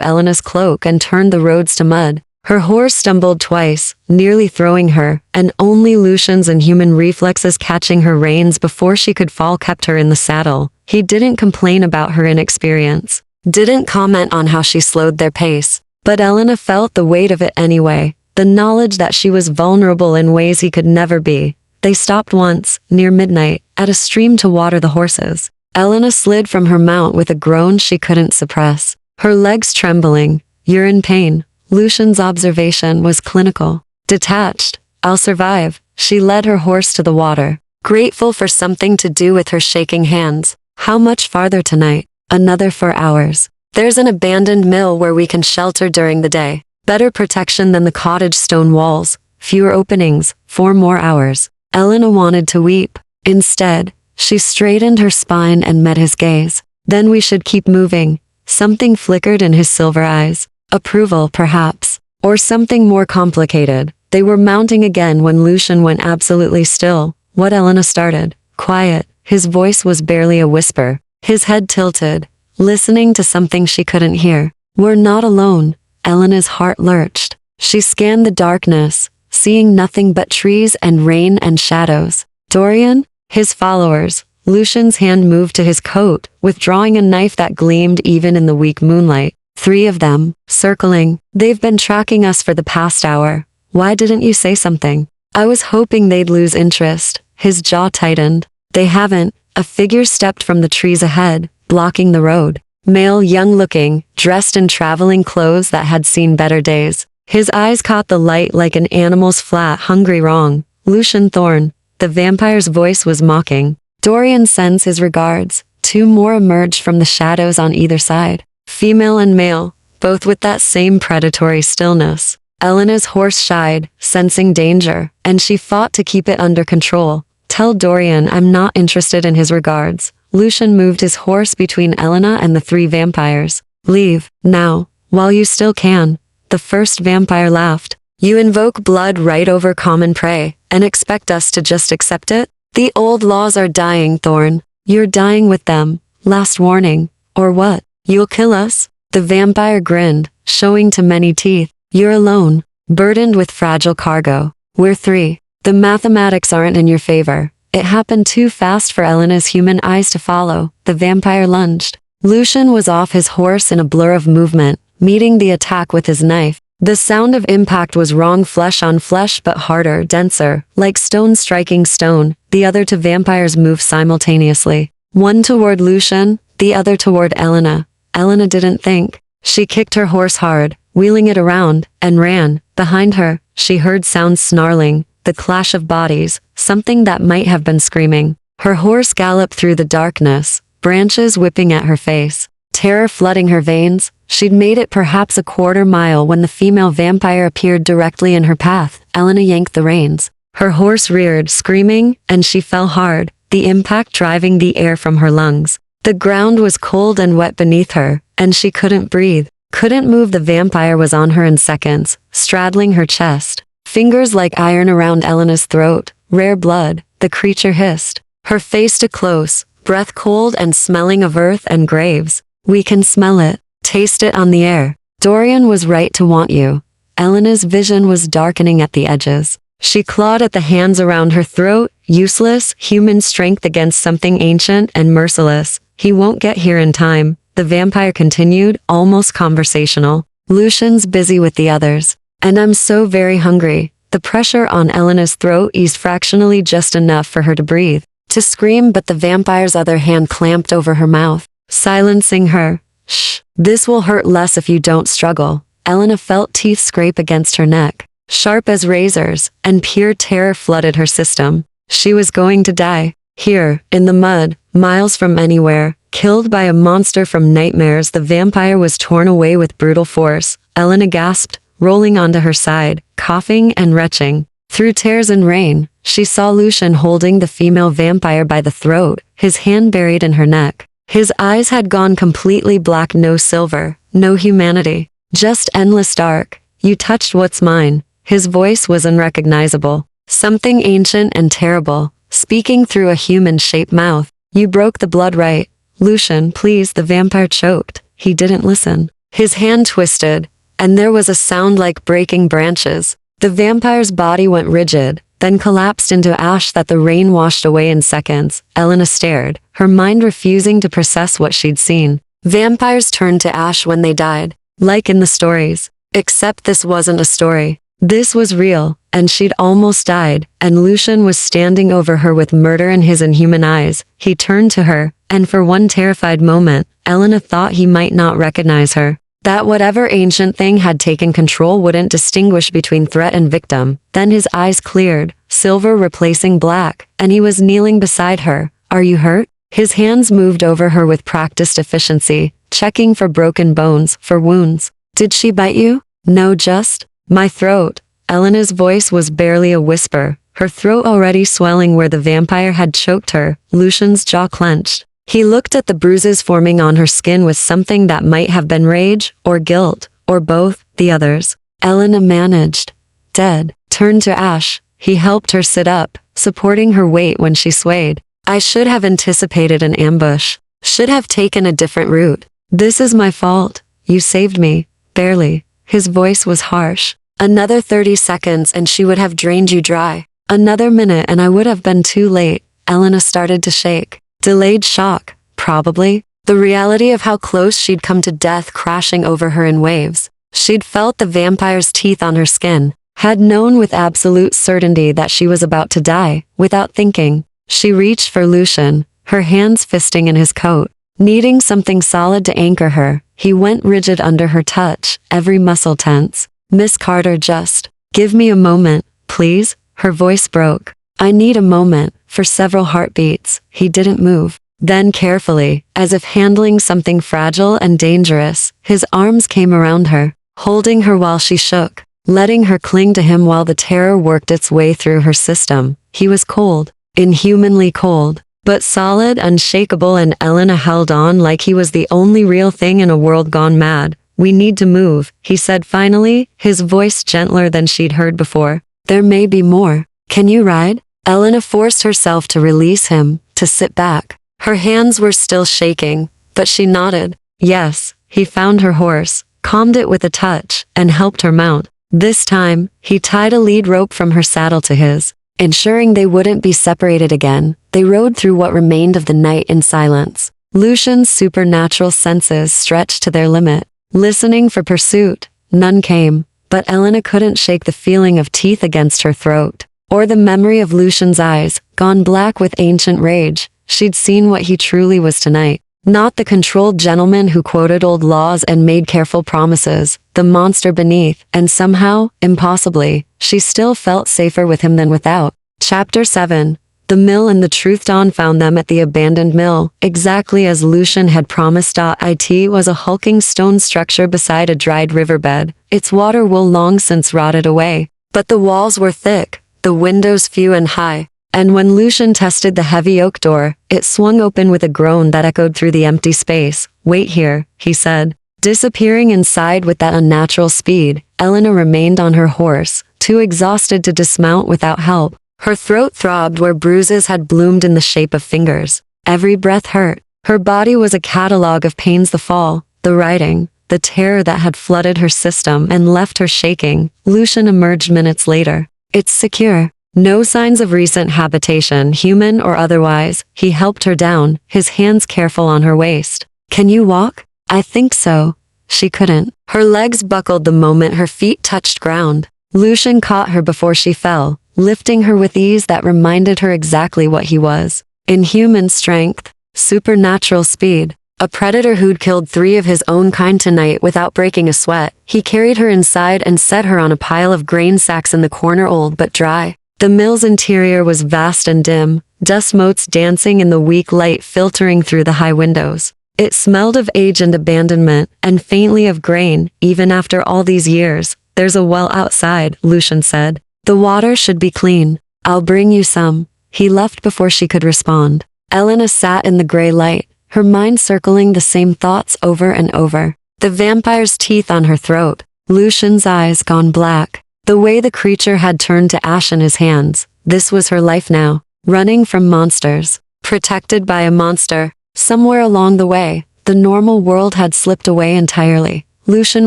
Elena's cloak and turned the roads to mud. Her horse stumbled twice, nearly throwing her, and only Lucien's inhuman reflexes catching her reins before she could fall kept her in the saddle. He didn't complain about her inexperience, didn't comment on how she slowed their pace, but Elena felt the weight of it anyway, the knowledge that she was vulnerable in ways he could never be. They stopped once, near midnight, at a stream to water the horses. Elena slid from her mount with a groan she couldn't suppress, her legs trembling. You're in pain. Lucien's observation was clinical. Detached. I'll survive. She led her horse to the water, grateful for something to do with her shaking hands. How much farther tonight? Another 4 hours. There's an abandoned mill where we can shelter during the day. Better protection than the cottage stone walls. Fewer openings. 4 more hours. Elena wanted to weep. Instead, she straightened her spine and met his gaze. Then we should keep moving. Something flickered in his silver eyes. Approval, perhaps. Or something more complicated. They were mounting again when Lucien went absolutely still. What? Elena started. Quiet. His voice was barely a whisper. His head tilted, listening to something she couldn't hear. We're not alone. Elena's heart lurched. She scanned the darkness, seeing nothing but trees and rain and shadows. Dorian? His followers. Lucien's hand moved to his coat, withdrawing a knife that gleamed even in the weak moonlight. 3 of them, circling. They've been tracking us for the past hour. Why didn't you say something? I was hoping they'd lose interest. His jaw tightened. They haven't. A figure stepped from the trees ahead, blocking the road. Male, young-looking, dressed in traveling clothes that had seen better days. His eyes caught the light like an animal's flat, hungry wrong. Lucien Thorn. The vampire's voice was mocking. Dorian sends his regards. 2 more emerged from the shadows on either side. Female and male, both with that same predatory stillness. Elena's horse shied, sensing danger, and she fought to keep it under control. Tell Dorian I'm not interested in his regards. Lucien moved his horse between Elena and the 3 vampires. Leave, now, while you still can. The first vampire laughed. You invoke blood right over common prey, and expect us to just accept it? The old laws are dying, Thorn. You're dying with them. Last warning. Or what? You'll kill us? The vampire grinned, showing too many teeth. You're alone, burdened with fragile cargo. We're three. The mathematics aren't in your favor. It happened too fast for Elena's human eyes to follow. The vampire lunged. Lucien was off his horse in a blur of movement, meeting the attack with his knife. The sound of impact was wrong, flesh on flesh, but harder, denser, like stone striking stone. The other two vampires moved simultaneously. One toward Lucien, the other toward Elena. Elena didn't think. She kicked her horse hard, wheeling it around, and ran. Behind her, she heard sounds snarling, the clash of bodies, something that might have been screaming. Her horse galloped through the darkness, branches whipping at her face, terror flooding her veins. She'd made it perhaps a quarter mile when the female vampire appeared directly in her path. Elena yanked the reins. Her horse reared, screaming, and she fell hard, the impact driving the air from her lungs. The ground was cold and wet beneath her, and she couldn't breathe, couldn't move. The vampire was on her in seconds, straddling her chest, fingers like iron around Elena's throat. Rare blood, the creature hissed, her face too close, breath cold and smelling of earth and graves. We can smell it, taste it on the air. Dorian was right to want you. Elena's vision was darkening at the edges. She clawed at the hands around her throat, useless, human strength against something ancient and merciless. He won't get here in time, the vampire continued, almost conversational. Lucien's busy with the others. And I'm so very hungry. The pressure on Elena's throat eased fractionally, just enough for her to breathe, to scream, but the vampire's other hand clamped over her mouth, silencing her. Shh, this will hurt less if you don't struggle. Elena felt teeth scrape against her neck, sharp as razors, and pure terror flooded her system. She was going to die. Here, in the mud, miles from anywhere, killed by a monster from nightmares. The vampire was torn away with brutal force. Elena gasped, rolling onto her side, coughing and retching. Through tears and rain, she saw Lucien holding the female vampire by the throat, his hand buried in her neck. His eyes had gone completely black, no silver, no humanity, just endless dark. You touched what's mine. His voice was unrecognizable, something ancient and terrible, speaking through a human-shaped mouth. You broke the blood right. Lucien, please. The vampire choked. He didn't listen. His hand twisted, and there was a sound like breaking branches. The vampire's body went rigid, then collapsed into ash that the rain washed away in seconds. Elena stared, her mind refusing to process what she'd seen. Vampires turned to ash when they died, like in the stories. Except this wasn't a story. This was real, and she'd almost died, and Lucien was standing over her with murder in his inhuman eyes. He turned to her, and for one terrified moment, Elena thought he might not recognize her. That whatever ancient thing had taken control wouldn't distinguish between threat and victim. Then his eyes cleared, silver replacing black, and he was kneeling beside her. Are you hurt? His hands moved over her with practiced efficiency, checking for broken bones, for wounds. Did she bite you? No, just my throat. Elena's voice was barely a whisper, her throat already swelling where the vampire had choked her. Lucien's jaw clenched. He looked at the bruises forming on her skin with something that might have been rage, or guilt, or both. The others. Elena managed. Dead. Turned to ash. He helped her sit up, supporting her weight when she swayed. I should have anticipated an ambush. Should have taken a different route. This is my fault. You saved me. Barely. His voice was harsh. Another 30 seconds and she would have drained you dry. Another minute and I would have been too late. Elena started to shake. Delayed shock, probably. The reality of how close she'd come to death crashing over her in waves. She'd felt the vampire's teeth on her skin, had known with absolute certainty that she was about to die. Without thinking, she reached for Lucien, her hands fisting in his coat, needing something solid to anchor her. He went rigid under her touch, every muscle tense. Miss Carter, just give me a moment, please. Her voice broke. I need a moment. For several heartbeats, he didn't move. Then carefully, as if handling something fragile and dangerous, his arms came around her, holding her while she shook, letting her cling to him while the terror worked its way through her system. He was cold, inhumanly cold, but solid, unshakable, and Elena held on like he was the only real thing in a world gone mad. We need to move, he said finally, his voice gentler than she'd heard before. There may be more. Can you ride? Elena forced herself to release him, to sit back. Her hands were still shaking, but she nodded. Yes, he found her horse, calmed it with a touch, and helped her mount. This time, he tied a lead rope from her saddle to his. Ensuring they wouldn't be separated again, they rode through what remained of the night in silence. Lucian's supernatural senses stretched to their limit. Listening for pursuit, none came, but Elena couldn't shake the feeling of teeth against her throat, or the memory of Lucian's eyes, gone black with ancient rage. She'd seen what he truly was tonight. Not the controlled gentleman who quoted old laws and made careful promises, the monster beneath, and somehow, impossibly, she still felt safer with him than without. Chapter 7. The mill and the truth. Dawn found them at the abandoned mill, exactly as Lucian had promised. It was a hulking stone structure beside a dried riverbed, its water wool long since rotted away. But the walls were thick, the windows few and high, and when Lucian tested the heavy oak door, it swung open with a groan that echoed through the empty space. Wait here, he said. Disappearing inside with that unnatural speed, Elena remained on her horse, too exhausted to dismount without help. Her throat throbbed where bruises had bloomed in the shape of fingers. Every breath hurt. Her body was a catalogue of pains: the fall, the riding, the terror that had flooded her system and left her shaking. Lucian emerged minutes later. It's secure. No signs of recent habitation, human or otherwise. He helped her down, his hands careful on her waist. Can you walk? I think so. She couldn't. Her legs buckled the moment her feet touched ground. Lucian caught her before she fell, lifting her with ease that reminded her exactly what he was. Inhuman strength, supernatural speed. A predator who'd killed 3 of his own kind tonight without breaking a sweat. He carried her inside and set her on a pile of grain sacks in the corner, old but dry. The mill's interior was vast and dim, dust motes dancing in the weak light filtering through the high windows. It smelled of age and abandonment, and faintly of grain, even after all these years. There's a well outside, Lucian said. The water should be clean. I'll bring you some. He left before she could respond. Elena sat in the gray light, her mind circling the same thoughts over and over. The vampire's teeth on her throat, Lucian's eyes gone black. The way the creature had turned to ash in his hands. This was her life now. Running from monsters. Protected by a monster. Somewhere along the way, the normal world had slipped away entirely. Lucian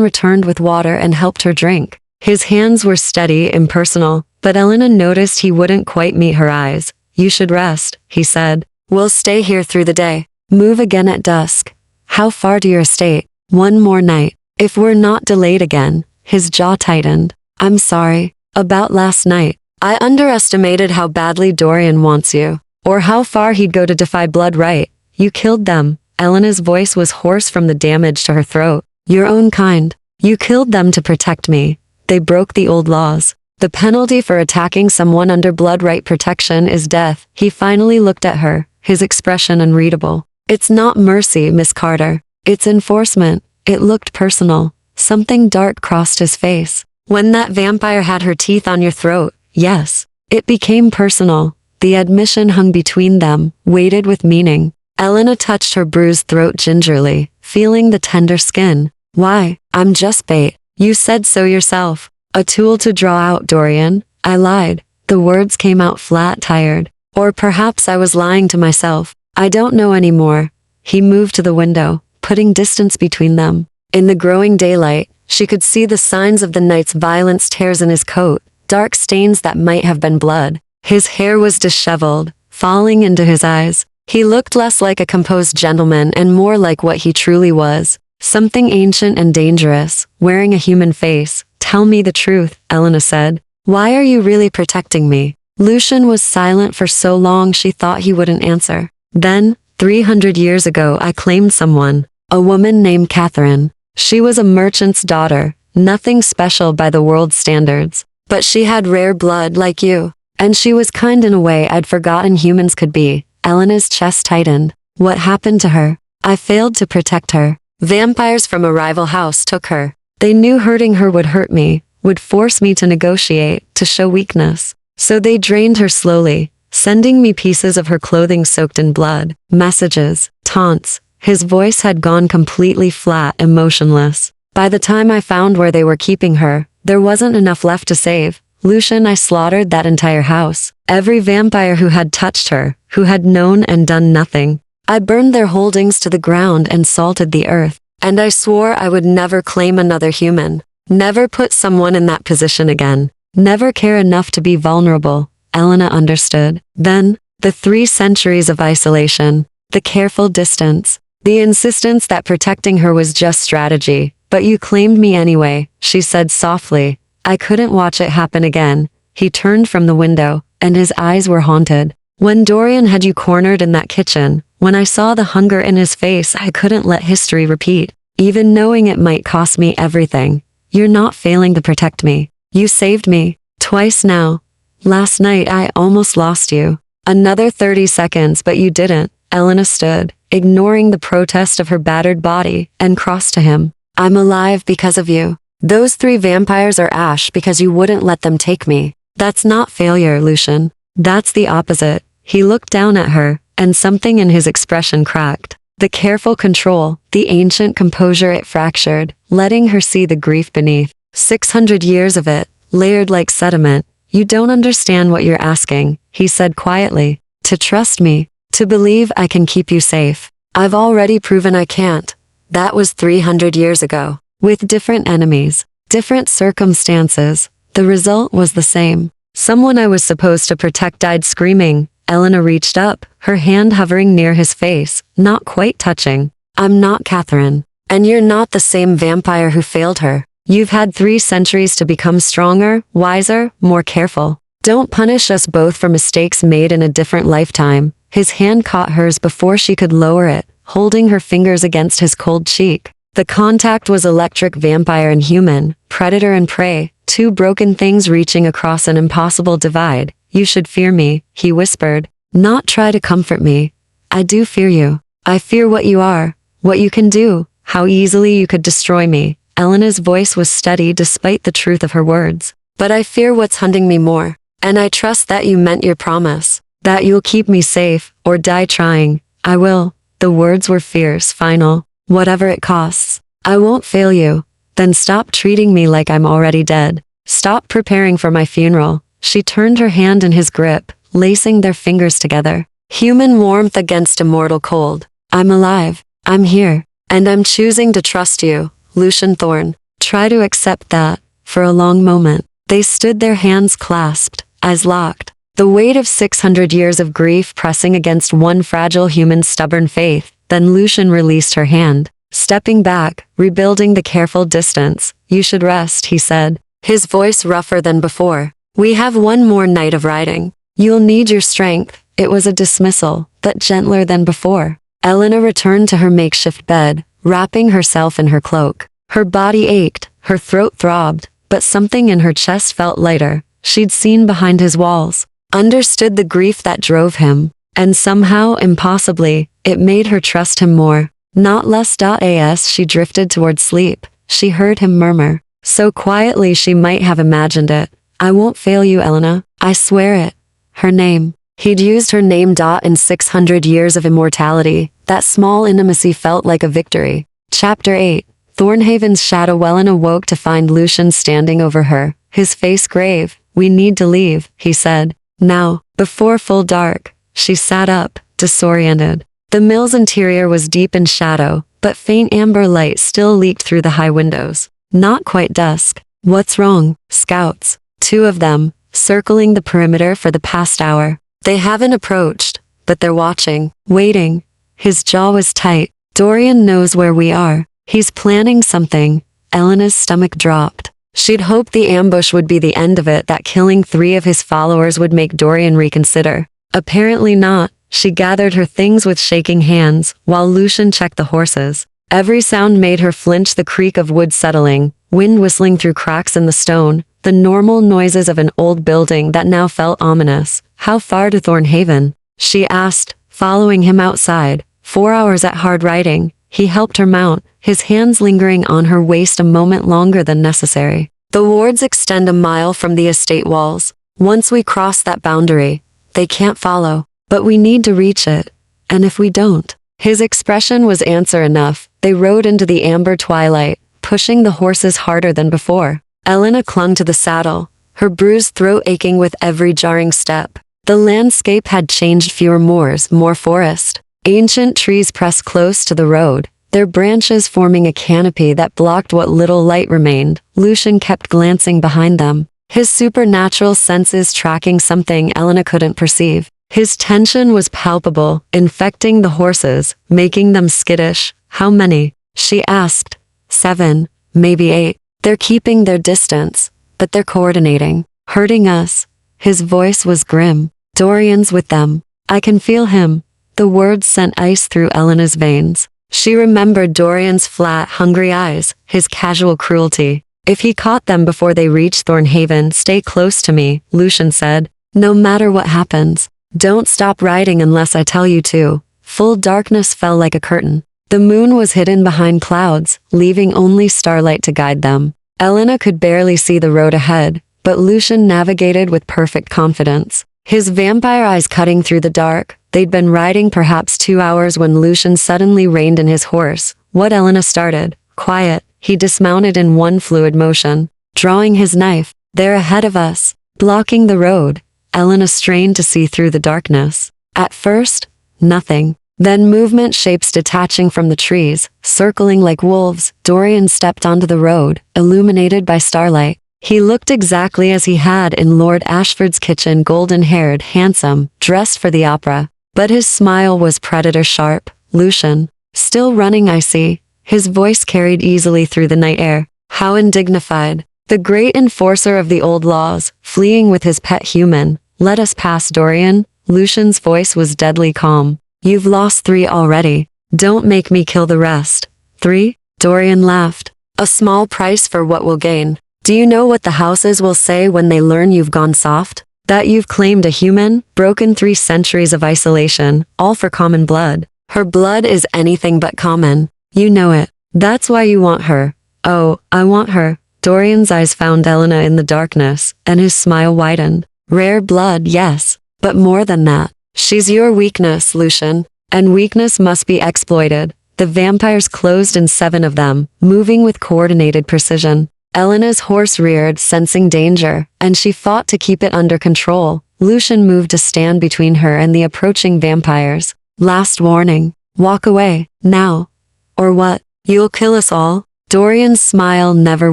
returned with water and helped her drink. His hands were steady, impersonal, but Elena noticed he wouldn't quite meet her eyes. You should rest, he said. We'll stay here through the day. Move again at dusk. How far to your estate? 1 more night. If we're not delayed again. His jaw tightened. I'm sorry. About last night. I underestimated how badly Dorian wants you. Or how far he'd go to defy blood right. You killed them. Elena's voice was hoarse from the damage to her throat. Your own kind. You killed them to protect me. They broke the old laws. The penalty for attacking someone under blood right protection is death. He finally looked at her, his expression unreadable. It's not mercy, Miss Carter. It's enforcement. It looked personal. Something dark crossed his face. When that vampire had her teeth on your throat, yes. It became personal. The admission hung between them, weighted with meaning. Elena touched her bruised throat gingerly, feeling the tender skin. Why? I'm just bait. You said so yourself. A tool to draw out Dorian. I lied. The words came out flat, tired. Or perhaps I was lying to myself. I don't know anymore. He moved to the window, putting distance between them. In the growing daylight, she could see the signs of the night's violence: tears in his coat, dark stains that might have been blood. His hair was disheveled, falling into his eyes. He looked less like a composed gentleman and more like what he truly was. Something ancient and dangerous, wearing a human face. Tell me the truth, Elena said. Why are you really protecting me? Lucian was silent for so long she thought he wouldn't answer. Then, 300 years ago, I claimed someone. A woman named Catherine. She was a merchant's daughter, nothing special by the world's standards. But she had rare blood like you. And she was kind in a way I'd forgotten humans could be. Elena's chest tightened. What happened to her? I failed to protect her. Vampires from a rival house took her. They knew hurting her would hurt me, would force me to negotiate, to show weakness. So they drained her slowly, sending me pieces of her clothing soaked in blood, messages, taunts. His voice had gone completely flat, emotionless. By the time I found where they were keeping her, there wasn't enough left to save. Lucien, I slaughtered that entire house. Every vampire who had touched her, who had known and done nothing. I burned their holdings to the ground and salted the earth. And I swore I would never claim another human. Never put someone in that position again. Never care enough to be vulnerable. Elena understood. Then, the 3 centuries of isolation. The careful distance. The insistence that protecting her was just strategy. But you claimed me anyway, she said softly. I couldn't watch it happen again. He turned from the window, and his eyes were haunted. When Dorian had you cornered in that kitchen, when I saw the hunger in his face, I couldn't let history repeat, even knowing it might cost me everything. You're not failing to protect me. You saved me. Twice now. Last night I almost lost you. Another 30 seconds, but you didn't. Elena stood, ignoring the protest of her battered body, and crossed to him. I'm alive because of you. Those 3 vampires are ash because you wouldn't let them take me. That's not failure, Lucien. That's the opposite. He looked down at her, and something in his expression cracked. The careful control, the ancient composure it fractured, letting her see the grief beneath. 600 years of it, layered like sediment. You don't understand what you're asking, he said quietly. To trust me, to believe I can keep you safe. I've already proven I can't. That was 300 years ago. With different enemies, different circumstances, the result was the same. Someone I was supposed to protect died screaming. Elena reached up, her hand hovering near his face, not quite touching. I'm not Catherine. And you're not the same vampire who failed her. You've had 3 centuries to become stronger, wiser, more careful. Don't punish us both for mistakes made in a different lifetime. His hand caught hers before she could lower it, holding her fingers against his cold cheek. The contact was electric. Vampire and human, predator and prey, 2 broken things reaching across an impossible divide. You should fear me, he whispered. Not try to comfort me. I do fear you. I fear what you are, what you can do, how easily you could destroy me. Elena's voice was steady despite the truth of her words. But I fear what's hunting me more. And I trust that you meant your promise. That you'll keep me safe, or die trying. I will. The words were fierce, final. Whatever it costs. I won't fail you. Then stop treating me like I'm already dead. Stop preparing for my funeral. She turned her hand in his grip, lacing their fingers together. Human warmth against immortal cold. I'm alive. I'm here. And I'm choosing to trust you, Lucien Thorn. Try to accept that. For a long moment, they stood, their hands clasped, eyes locked. The weight of 600 years of grief pressing against one fragile human's stubborn faith. Then Lucien released her hand, stepping back, rebuilding the careful distance. You should rest, he said, his voice rougher than before. We have one more night of riding. You'll need your strength. It was a dismissal, but gentler than before. Elena returned to her makeshift bed, wrapping herself in her cloak. Her body ached, her throat throbbed, but something in her chest felt lighter. She'd seen behind his walls, understood the grief that drove him, and somehow, impossibly, it made her trust him more, not less. As she drifted toward sleep, she heard him murmur, so quietly she might have imagined it. I won't fail you, Elena. I swear it. Her name. He'd used her name. In 600 years of immortality, that small intimacy felt like a victory. Chapter 8. Thornhaven's shadow. Elena woke to find Lucien standing over her, his face grave. We need to leave, he said. Now, before full dark. She sat up, disoriented. The mill's interior was deep in shadow, but faint amber light still leaked through the high windows. Not quite dusk. What's wrong? Scouts. 2 of them, circling the perimeter for the past hour. They haven't approached, but they're watching, waiting. His jaw was tight. Dorian knows where we are. He's planning something. Elena's stomach dropped. She'd hoped the ambush would be the end of it, that killing 3 of his followers would make Dorian reconsider. Apparently not. She gathered her things with shaking hands, while Lucien checked the horses. Every sound made her flinch: the creak of wood settling, wind whistling through cracks in the stone, the normal noises of an old building that now felt ominous. How far to Thornhaven? She asked, following him outside. 4 hours at hard riding. He helped her mount, his hands lingering on her waist a moment longer than necessary. The wards extend a mile from the estate walls. Once we cross that boundary, they can't follow. But we need to reach it. And if we don't? His expression was answer enough. They rode into the amber twilight, pushing the horses harder than before. Elena clung to the saddle, her bruised throat aching with every jarring step. The landscape had changed, fewer moors, more forest. Ancient trees pressed close to the road, their branches forming a canopy that blocked what little light remained. Lucien kept glancing behind them, his supernatural senses tracking something Elena couldn't perceive. His tension was palpable, infecting the horses, making them skittish. "How many?" she asked. "7, maybe 8. They're keeping their distance, but they're coordinating. Hurting us." His voice was grim. "Dorian's with them. I can feel him." The words sent ice through Elena's veins. She remembered Dorian's flat, hungry eyes, his casual cruelty. "If he caught them before they reached Thornhaven, stay close to me," Lucien said. "No matter what happens. Don't stop riding unless I tell you to." Full darkness fell like a curtain. The moon was hidden behind clouds, leaving only starlight to guide them. Elena could barely see the road ahead, but Lucien navigated with perfect confidence. His vampire eyes cutting through the dark. They'd been riding perhaps 2 hours when Lucien suddenly reined in his horse. What Elena started. Quiet. He dismounted in one fluid motion, drawing his knife. "They're ahead of us, blocking the road." Elena strained to see through the darkness. At first, nothing. Then movement, shapes detaching from the trees, circling like wolves. Dorian stepped onto the road, illuminated by starlight. He looked exactly as he had in Lord Ashford's kitchen, golden-haired, handsome, dressed for the opera. But his smile was predator-sharp. "Lucien, still running, I see." His voice carried easily through the night air. How undignified. The great enforcer of the old laws, fleeing with his pet human. "Let us pass, Dorian." Lucien's voice was deadly calm. "You've lost 3 already. Don't make me kill the rest." 3? Dorian laughed. "A small price for what we'll gain. Do you know what the houses will say when they learn you've gone soft? That you've claimed a human, broken 3 centuries of isolation, all for common blood. Her blood is anything but common. You know it. That's why you want her." "Oh, I want her." Dorian's eyes found Elena in the darkness, and his smile widened. "Rare blood, yes. But more than that. She's your weakness, Lucien. And weakness must be exploited." The vampires closed in 7 of them, moving with coordinated precision. Elena's horse reared, sensing danger, and she fought to keep it under control. Lucien moved to stand between her and the approaching vampires. "Last warning. Walk away, now. Or what? You'll kill us all?" Dorian's smile never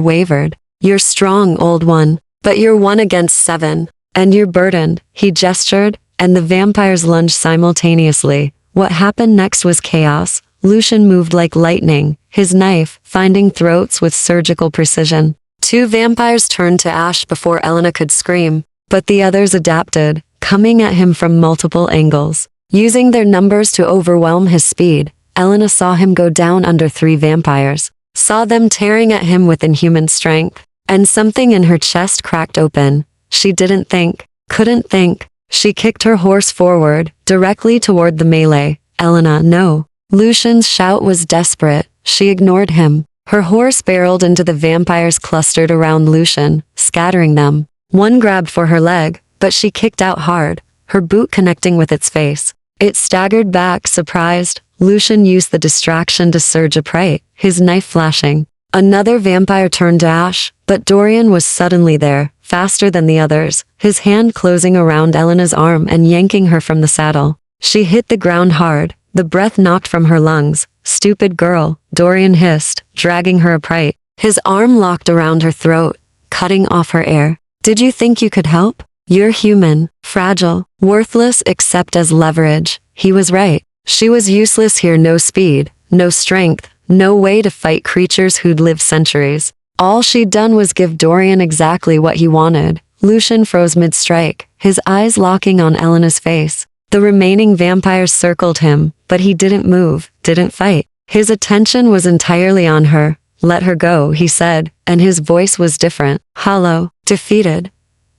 wavered. "You're strong, old one, but you're 1 against 7. And you're burdened." He gestured, and the vampires lunged simultaneously. What happened next was chaos. Lucien moved like lightning, his knife finding throats with surgical precision. 2 vampires turned to ash before Elena could scream, but the others adapted, coming at him from multiple angles. Using their numbers to overwhelm his speed, Elena saw him go down under 3 vampires, saw them tearing at him with inhuman strength, and something in her chest cracked open. She couldn't think. She kicked her horse forward, directly toward the melee. "Elena, no." Lucien's shout was desperate. She ignored him. Her horse barreled into the vampires clustered around Lucien, scattering them. One grabbed for her leg, but she kicked out hard, her boot connecting with its face. It staggered back, surprised. Lucien used the distraction to surge upright, his knife flashing. Another vampire turned to ash, but Dorian was suddenly there, faster than the others, his hand closing around Elena's arm and yanking her from the saddle. She hit the ground hard, the breath knocked from her lungs. "Stupid girl," Dorian hissed, dragging her upright. His arm locked around her throat, cutting off her air. "Did you think you could help? You're human, fragile, worthless except as leverage." He was right. She was useless here, no speed, no strength, no way to fight creatures who'd lived centuries. All she'd done was give Dorian exactly what he wanted. Lucien froze mid-strike, his eyes locking on Elena's face. The remaining vampires circled him, but he didn't move, didn't fight. His attention was entirely on her. "Let her go," he said, and his voice was different, hollow, defeated.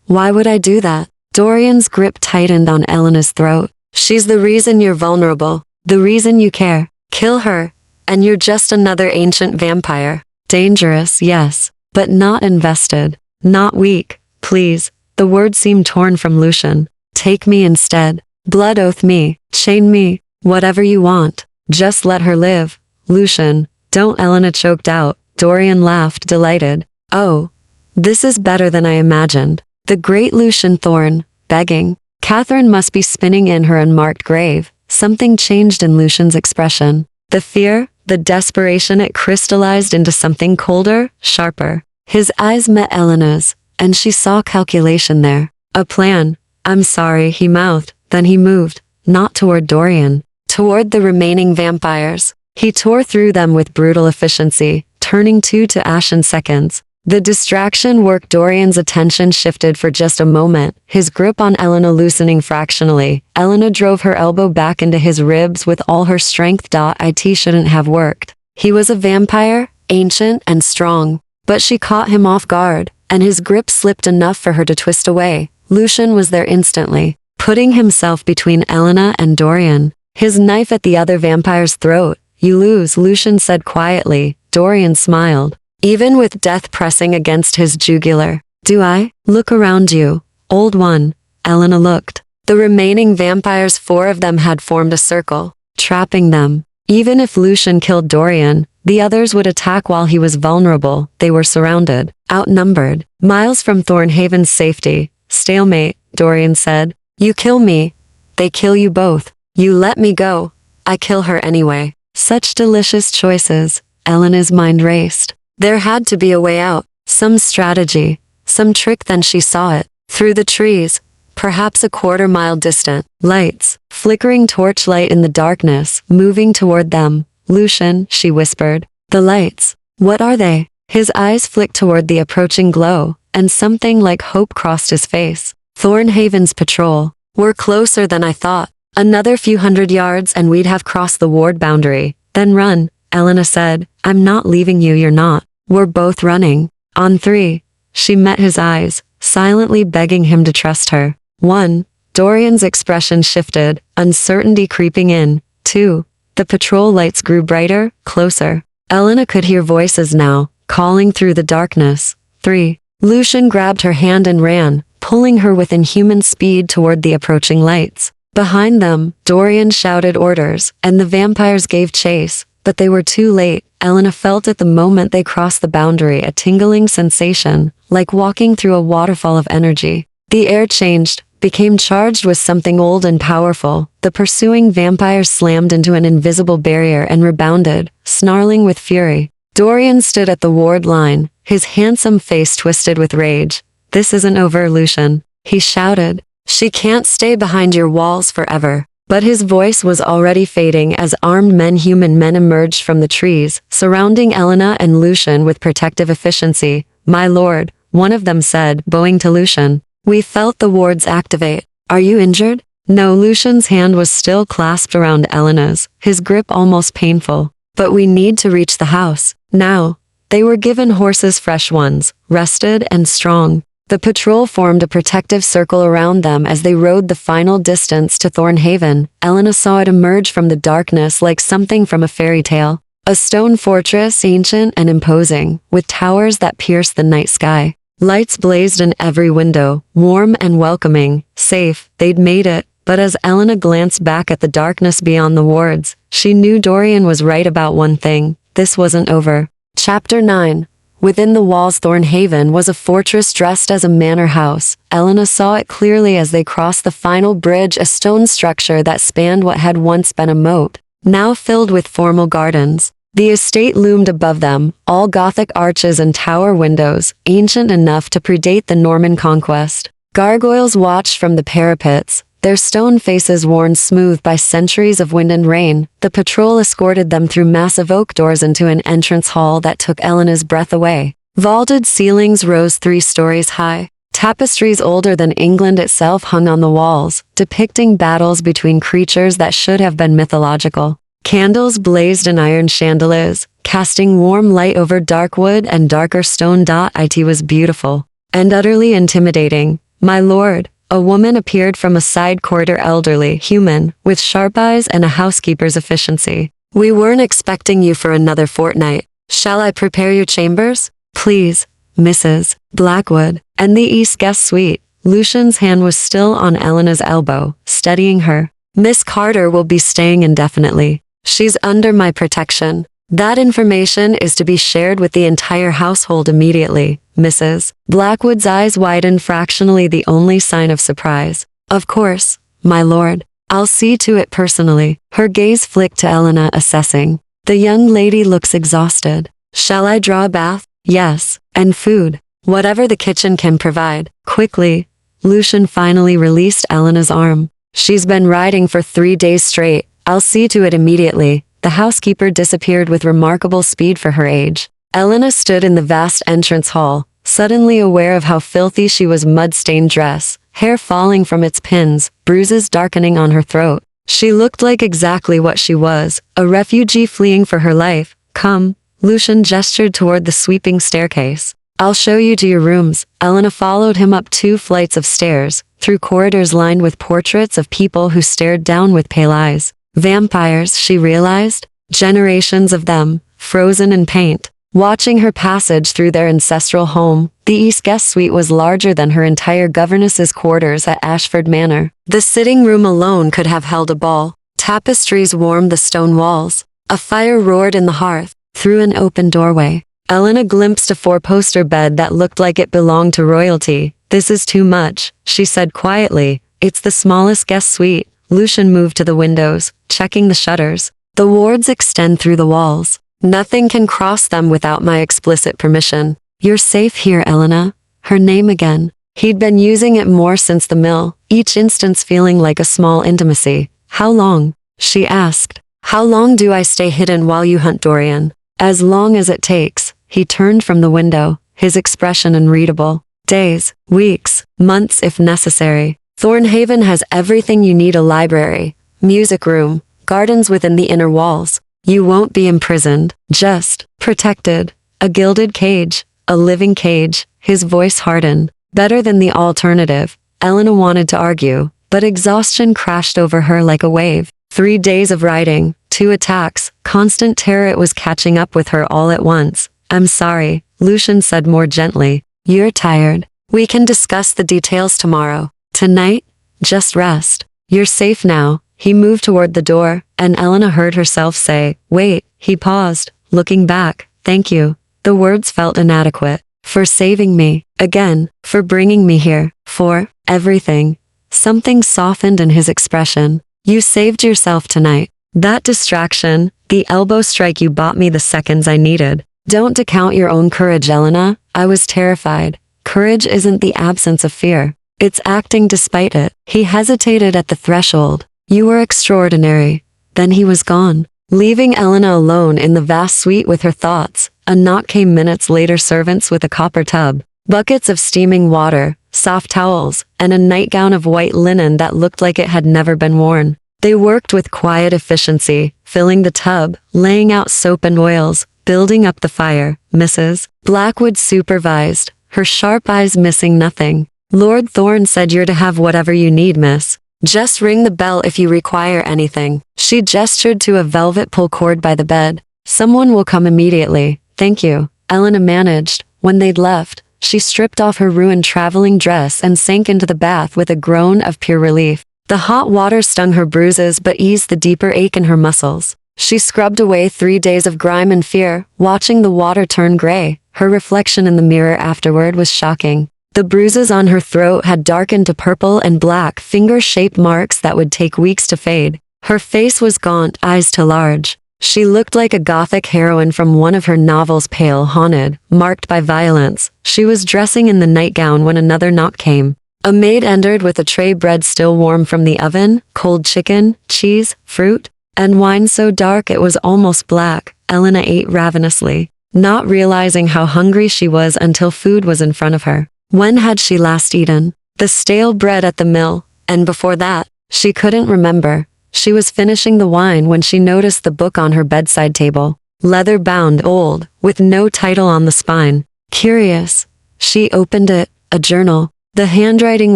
"Why would I do that?" Dorian's grip tightened on Elena's throat. "She's the reason you're vulnerable, the reason you care. Kill her, and you're just another ancient vampire. Dangerous, yes, but not invested, not weak. Please." The words seemed torn from Lucien. "Take me instead. Blood oath me, chain me, whatever you want. Just let her live." "Lucien, don't," Elena choked out, Dorian laughed, delighted. Oh, this is better than I imagined. The great Lucien Thorn, begging. Catherine must be spinning in her unmarked grave. Something changed in Lucien's expression. The fear, the desperation, it crystallized into something colder, sharper. His eyes met Elena's, and she saw calculation there. A plan. I'm sorry, he mouthed. Then he moved, not toward Dorian, toward the remaining vampires. He tore through them with brutal efficiency, turning two to ash in seconds. The distraction worked. Dorian's attention shifted for just a moment, his grip on Elena loosening fractionally. Elena drove her elbow back into his ribs with all her strength. It shouldn't have worked. He was a vampire, ancient and strong. But she caught him off guard, and his grip slipped enough for her to twist away. Lucien was there instantly, putting himself between Elena and Dorian, his knife at the other vampire's throat. You lose, Lucien said quietly. Dorian smiled, even with death pressing against his jugular. Do I? Look around you, old one. Elena looked. The remaining vampires, 4 of them had formed a circle, trapping them. Even if Lucien killed Dorian, the others would attack while he was vulnerable. They were surrounded, outnumbered, miles from Thornhaven's safety. Stalemate, Dorian said. You kill me, they kill you both. You let me go, I kill her anyway. Such delicious choices. Elena's mind raced. There had to be a way out, some strategy, some trick. Then she saw it. Through the trees, perhaps a quarter-mile distant. Lights, flickering torchlight in the darkness, moving toward them. Lucien, she whispered. The lights. What are they? His eyes flicked toward the approaching glow, and something like hope crossed his face. Thornhaven's patrol. We're closer than I thought. Another few hundred yards and we'd have crossed the ward boundary. Then run, Elena said. I'm not leaving you, you're not. We're both running. On 3. She met his eyes, silently begging him to trust her. 1. Dorian's expression shifted, uncertainty creeping in. 2. The patrol lights grew brighter, closer. Elena could hear voices now, calling through the darkness. 3. Lucien grabbed her hand and ran, pulling her with inhuman speed toward the approaching lights. Behind them, Dorian shouted orders, and the vampires gave chase, but they were too late. Elena felt at the moment they crossed the boundary a tingling sensation, like walking through a waterfall of energy. The air changed, became charged with something old and powerful. The pursuing vampires slammed into an invisible barrier and rebounded, snarling with fury. Dorian stood at the ward line, his handsome face twisted with rage. This isn't over, Lucien, he shouted. She can't stay behind your walls forever. But his voice was already fading as armed human men emerged from the trees, surrounding Elena and Lucien with protective efficiency. My lord, one of them said, bowing to Lucien. We felt the wards activate. Are you injured? No, Lucien's hand was still clasped around Elena's, his grip almost painful. But we need to reach the house. Now. They were given horses, fresh ones, rested and strong. The patrol formed a protective circle around them as they rode the final distance to Thornhaven. Elena saw it emerge from the darkness like something from a fairy tale. A stone fortress, ancient and imposing, with towers that pierced the night sky. Lights blazed in every window, warm and welcoming. Safe, they'd made it. But as Elena glanced back at the darkness beyond the wards, she knew Dorian was right about one thing. This wasn't over. Chapter 9. Within the walls, Thornhaven was a fortress dressed as a manor house. Elena saw it clearly as they crossed the final bridge, a stone structure that spanned what had once been a moat, now filled with formal gardens. The estate loomed above them, all Gothic arches and tower windows, ancient enough to predate the Norman conquest. Gargoyles watched from the parapets, their stone faces worn smooth by centuries of wind and rain. The patrol escorted them through massive oak doors into an entrance hall that took Elena's breath away. Vaulted ceilings rose 3 stories high. Tapestries older than England itself hung on the walls, depicting battles between creatures that should have been mythological. Candles blazed in iron chandeliers, casting warm light over dark wood and darker stone. It was beautiful and utterly intimidating. My lord, a woman appeared from a side corridor, elderly, human, with sharp eyes and a housekeeper's efficiency. We weren't expecting you for another fortnight. Shall I prepare your chambers? Please, Mrs. Blackwood. And the East guest suite. Lucien's hand was still on Elena's elbow, steadying her. Miss Carter will be staying indefinitely. She's under my protection. That information is to be shared with the entire household immediately, Mrs. Blackwood's eyes widened fractionally, the only sign of surprise. Of course, my lord. I'll see to it personally. Her gaze flicked to Elena, assessing. The young lady looks exhausted. Shall I draw a bath? Yes. And food. Whatever the kitchen can provide. Quickly. Lucien finally released Elena's arm. She's been riding for 3 days straight. I'll see to it immediately. The housekeeper disappeared with remarkable speed for her age. Elena stood in the vast entrance hall, suddenly aware of how filthy she was. Mud-stained dress, hair falling from its pins, bruises darkening on her throat. She looked like exactly what she was, a refugee fleeing for her life. Come. Lucien gestured toward the sweeping staircase. I'll show you to your rooms. Elena followed him up 2 flights of stairs, through corridors lined with portraits of people who stared down with pale eyes. Vampires, she realized. Generations of them, frozen in paint. Watching her passage through their ancestral home, the East guest suite was larger than her entire governess's quarters at Ashford Manor. The sitting room alone could have held a ball. Tapestries warmed the stone walls. A fire roared in the hearth. Through an open doorway, Elena glimpsed a 4-poster bed that looked like it belonged to royalty. This is too much, she said quietly. It's the smallest guest suite. Lucien moved to the windows, checking the shutters. The wards extend through the walls. Nothing can cross them without my explicit permission. You're safe here, Elena. Her name again. He'd been using it more since the mill, each instance feeling like a small intimacy. How long? She asked. How long do I stay hidden while you hunt Dorian? As long as it takes. He turned from the window, his expression unreadable. Days, weeks, months if necessary. Thornhaven has everything you need: a library, music room, gardens within the inner walls. You won't be imprisoned, just protected. A gilded cage, a living cage. His voice hardened. Better than the alternative. Elena wanted to argue, but exhaustion crashed over her like a wave. 3 days of riding, 2 attacks, constant terror. It was catching up with her all at once. I'm sorry, Lucien said more gently. You're tired. We can discuss the details tomorrow. Tonight, just rest. You're safe now. He moved toward the door, and Elena heard herself say, wait. He paused, looking back. Thank you. The words felt inadequate. For saving me. Again. For bringing me here. For everything. Something softened in his expression. You saved yourself tonight. That distraction, the elbow strike you bought me the seconds I needed. Don't discount your own courage, Elena. I was terrified. Courage isn't the absence of fear. It's acting despite it. He hesitated at the threshold. You were extraordinary. Then he was gone, leaving Elena alone in the vast suite with her thoughts. A knock came minutes later. Servants with a copper tub, buckets of steaming water, soft towels, and a nightgown of white linen that looked like it had never been worn. They worked with quiet efficiency, filling the tub, laying out soap and oils, building up the fire. Mrs. Blackwood supervised, her sharp eyes missing nothing. Lord Thorne said you're to have whatever you need, miss. Just ring the bell if you require anything. She gestured to a velvet pull cord by the bed. Someone will come immediately. Thank you. Elena managed. When they'd left, she stripped off her ruined traveling dress and sank into the bath with a groan of pure relief. The hot water stung her bruises but eased the deeper ache in her muscles. She scrubbed away 3 days of grime and fear, watching the water turn gray. Her reflection in the mirror afterward was shocking. The bruises on her throat had darkened to purple and black, finger-shaped marks that would take weeks to fade. Her face was gaunt, eyes too large. She looked like a gothic heroine from one of her novels, pale, haunted, marked by violence. She was dressing in the nightgown when another knock came. A maid entered with a tray, bread still warm from the oven, cold chicken, cheese, fruit, and wine so dark it was almost black. Elena ate ravenously, not realizing how hungry she was until food was in front of her. When had she last eaten? The stale bread at the mill, and before that, she couldn't remember. She was finishing the wine when she noticed the book on her bedside table. Leather-bound, old, with no title on the spine. Curious. She opened it, a journal. The handwriting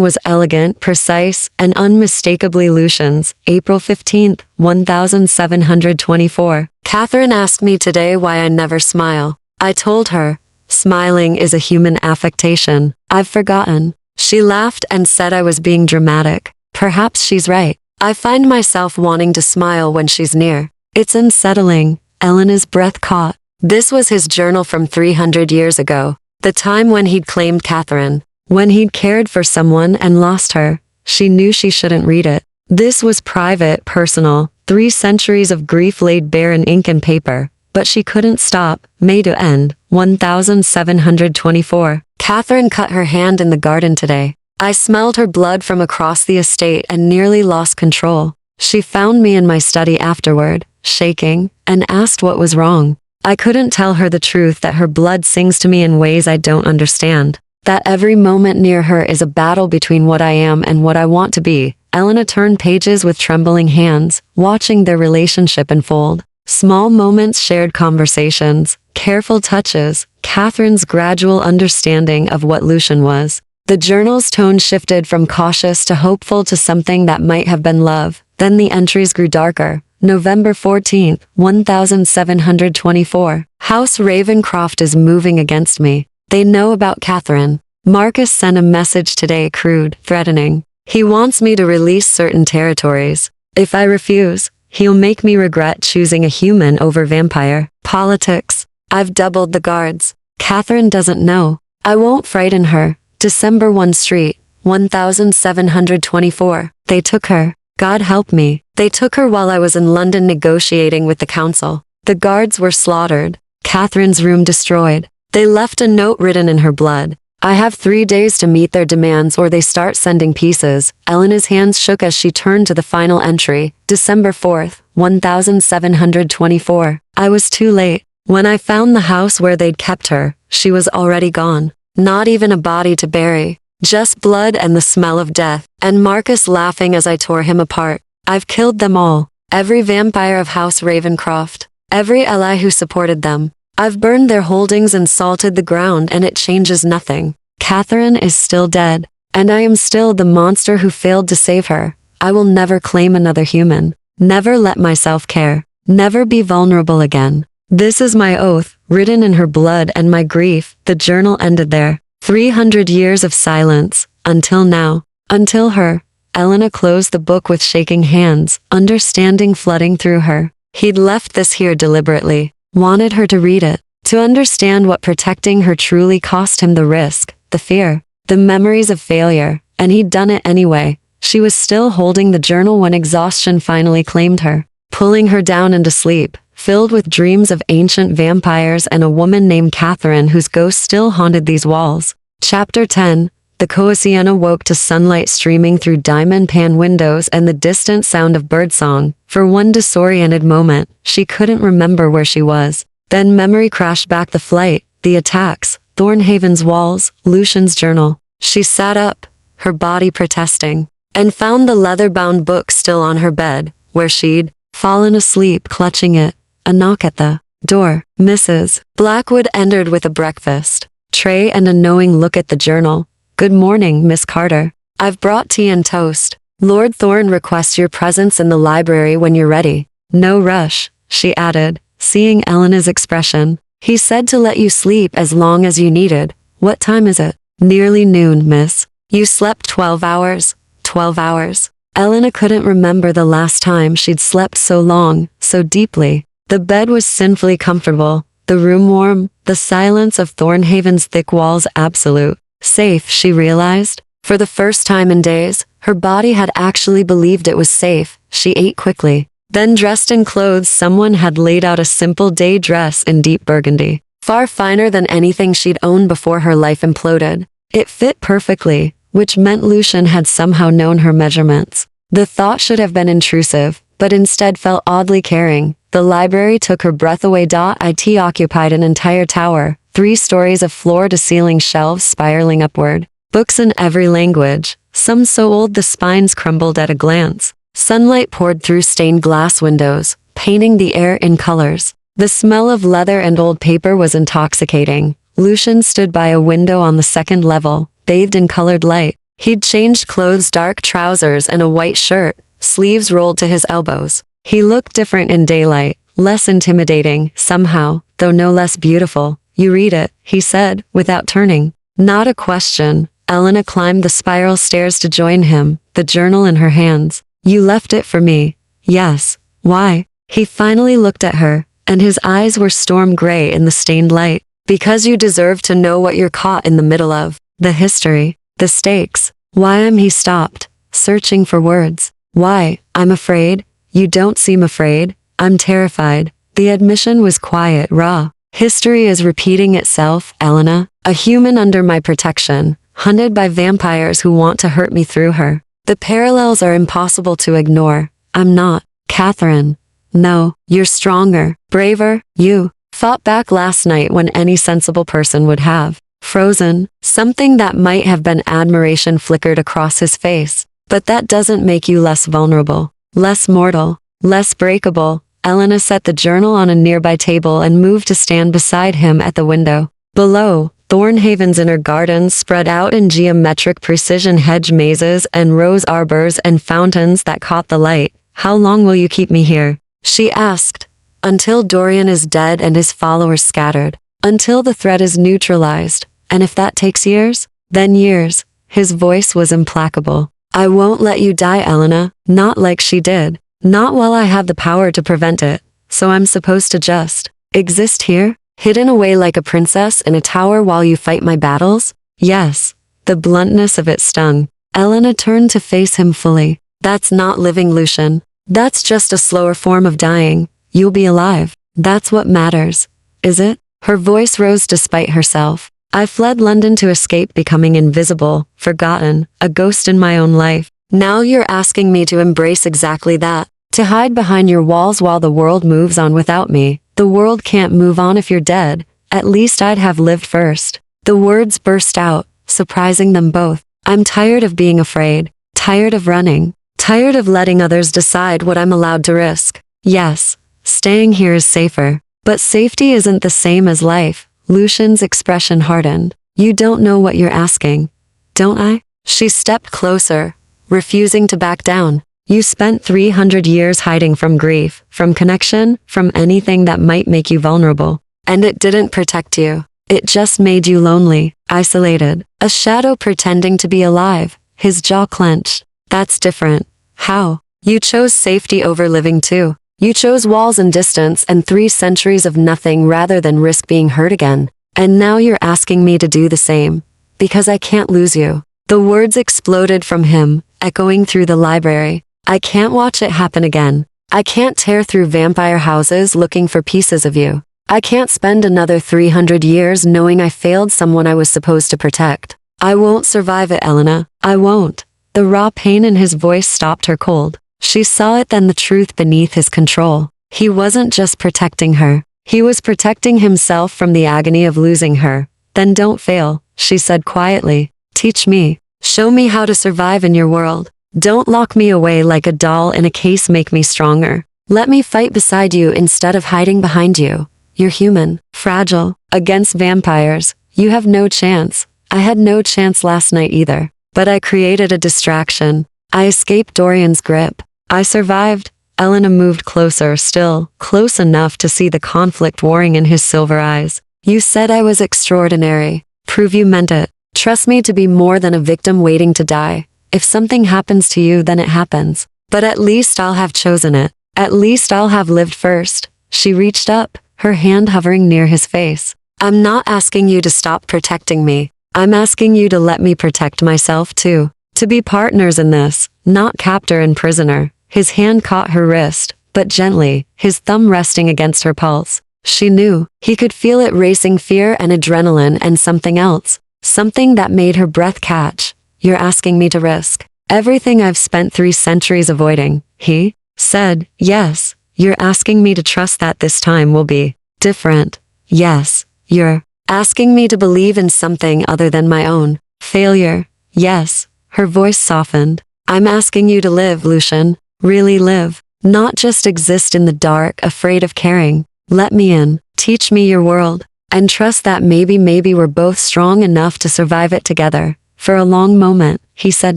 was elegant, precise, and unmistakably Lucien's. April 15th, 1724. Catherine asked me today why I never smile. I told her, smiling is a human affectation. I've forgotten. She laughed and said I was being dramatic. Perhaps she's right. I find myself wanting to smile when she's near. It's unsettling. Elena's breath caught. This was his journal from 300 years ago. The time when he'd claimed Catherine. When he'd cared for someone and lost her. She knew she shouldn't read it. This was private, personal, 3 centuries of grief laid bare in ink and paper. But she couldn't stop. May to end. 1724. Catherine cut her hand in the garden today. I smelled her blood from across the estate and nearly lost control. She found me in my study afterward, shaking, and asked what was wrong. I couldn't tell her the truth that her blood sings to me in ways I don't understand. That every moment near her is a battle between what I am and what I want to be. Elena turned pages with trembling hands, watching their relationship unfold. Small moments, shared conversations, careful touches, Catherine's gradual understanding of what Lucien was. The journal's tone shifted from cautious to hopeful to something that might have been love. Then the entries grew darker. November 14th, 1724. House Ravencroft is moving against me. They know about Catherine. Marcus sent a message today, crude, threatening. He wants me to release certain territories. If I refuse, he'll make me regret choosing a human over vampire. Politics. I've doubled the guards. Catherine doesn't know. I won't frighten her. December 1 Street, 1724. They took her. God help me. They took her while I was in London negotiating with the council. The guards were slaughtered. Catherine's room destroyed. They left a note written in her blood. I have 3 days to meet their demands or they start sending pieces. Elena's hands shook as she turned to the final entry. December 4th, 1724. I was too late. When I found the house where they'd kept her, she was already gone. Not even a body to bury. Just blood and the smell of death. And Marcus laughing as I tore him apart. I've killed them all. Every vampire of House Ravencroft. Every ally who supported them. I've burned their holdings and salted the ground and it changes nothing. Catherine is still dead. And I am still the monster who failed to save her. I will never claim another human. Never let myself care. Never be vulnerable again. This is my oath, written in her blood and my grief. The journal ended there. 300 years of silence. Until now. Until her. Elena closed the book with shaking hands, understanding flooding through her. He'd left this here deliberately. Wanted her to read it. To understand what protecting her truly cost him, the risk, the fear, the memories of failure. And he'd done it anyway. She was still holding the journal when exhaustion finally claimed her, pulling her down into sleep, filled with dreams of ancient vampires and a woman named Catherine whose ghost still haunted these walls. Chapter 10. The Coasiana woke to sunlight streaming through diamond pan windows and the distant sound of birdsong. For one disoriented moment, she couldn't remember where she was. Then memory crashed back: the flight, the attacks, Thornhaven's walls, Lucien's journal. She sat up, her body protesting, and found the leather-bound book still on her bed, where she'd fallen asleep clutching it. A knock at the door. Mrs. Blackwood entered with a breakfast tray and a knowing look at the journal. Good morning, Miss Carter. I've brought tea and toast. Lord Thorne requests your presence in the library when you're ready. No rush, she added, seeing Elena's expression. He said to let you sleep as long as you needed. What time is it? Nearly noon, miss. You slept 12 hours. 12 hours. Elena couldn't remember the last time she'd slept so long, so deeply. The bed was sinfully comfortable, the room warm, the silence of Thornhaven's thick walls absolute. Safe, she realized. For the first time in days, her body had actually believed it was safe. She ate quickly. Then dressed in clothes someone had laid out: a simple day dress in deep burgundy. Far finer than anything she'd owned before her life imploded. It fit perfectly, which meant Lucien had somehow known her measurements. The thought should have been intrusive, but instead felt oddly caring. The library took her breath away. It occupied an entire tower, 3 stories of floor-to-ceiling shelves spiraling upward. Books in every language, some so old the spines crumbled at a glance. Sunlight poured through stained glass windows, painting the air in colors. The smell of leather and old paper was intoxicating. Lucien stood by a window on the second level, bathed in colored light. He'd changed clothes: dark trousers and a white shirt, sleeves rolled to his elbows. He looked different in daylight, less intimidating, somehow, though no less beautiful. You read it, he said, without turning. Not a question. Elena climbed the spiral stairs to join him, the journal in her hands. You left it for me. Yes. Why? He finally looked at her, and his eyes were storm gray in the stained light. Because you deserve to know what you're caught in the middle of. The history, the stakes. Why am he stopped, searching for words. Why, I'm afraid. You don't seem afraid. I'm terrified. The admission was quiet, raw. History is repeating itself, Elena. A human under my protection, hunted by vampires who want to hurt me through her. The parallels are impossible to ignore. I'm not. Catherine. No, you're stronger, braver. You fought back last night when any sensible person would have. Frozen, something that might have been admiration flickered across his face. But that doesn't make you less vulnerable, less mortal, less breakable. Elena set the journal on a nearby table and moved to stand beside him at the window. Below, Thornhaven's inner gardens spread out in geometric precision, hedge mazes and rose arbors and fountains that caught the light. How long will you keep me here? She asked. Until Dorian is dead and his followers scattered. Until the threat is neutralized. And if that takes years, then years. His voice was implacable. I won't let you die, Elena. Not like she did. Not while I have the power to prevent it. So I'm supposed to just exist here? Hidden away like a princess in a tower while you fight my battles? Yes. The bluntness of it stung. Elena turned to face him fully. That's not living, Lucien. That's just a slower form of dying. You'll be alive. That's what matters. Is it? Her voice rose despite herself. I fled London to escape becoming invisible, forgotten, a ghost in my own life. Now you're asking me to embrace exactly that. To hide behind your walls while the world moves on without me. The world can't move on if you're dead. At least I'd have lived first. The words burst out, surprising them both. I'm tired of being afraid. Tired of running. Tired of letting others decide what I'm allowed to risk. Yes, staying here is safer. But safety isn't the same as life. Lucien's expression hardened. You don't know what you're asking. Don't I? She stepped closer, refusing to back down. You spent 300 years hiding from grief, from connection, from anything that might make you vulnerable. And it didn't protect you. It just made you lonely, isolated. A shadow pretending to be alive. His jaw clenched. That's different. How? You chose safety over living too. You chose walls and distance and 3 centuries of nothing rather than risk being hurt again. And now you're asking me to do the same. Because I can't lose you. The words exploded from him, echoing through the library. I can't watch it happen again. I can't tear through vampire houses looking for pieces of you. I can't spend another 300 years knowing I failed someone I was supposed to protect. I won't survive it, Elena. I won't. The raw pain in his voice stopped her cold. She saw it then, the truth beneath his control. He wasn't just protecting her. He was protecting himself from the agony of losing her. Then don't fail, she said quietly. Teach me. Show me how to survive in your world. Don't lock me away like a doll in a case. Make me stronger. Let me fight beside you instead of hiding behind you. You're human, fragile. Against vampires, you have no chance. I had no chance last night either. But I created a distraction. I escaped Dorian's grip. I survived. Elena moved closer, still, close enough to see the conflict warring in his silver eyes. You said I was extraordinary. Prove you meant it. Trust me to be more than a victim waiting to die. If something happens to you, then it happens. But at least I'll have chosen it. At least I'll have lived first. She reached up, her hand hovering near his face. I'm not asking you to stop protecting me. I'm asking you to let me protect myself too. To be partners in this, not captor and prisoner. His hand caught her wrist, but gently, his thumb resting against her pulse. She knew, he could feel it racing, fear and adrenaline and something else. Something that made her breath catch. You're asking me to risk everything I've spent 3 centuries avoiding, he said. Yes, you're asking me to trust that this time will be different. Yes, you're asking me to believe in something other than my own failure. Yes, her voice softened. I'm asking you to live, Lucien. Really live. Not just exist in the dark, afraid of caring. Let me in. Teach me your world. And trust that maybe we're both strong enough to survive it together. For a long moment, he said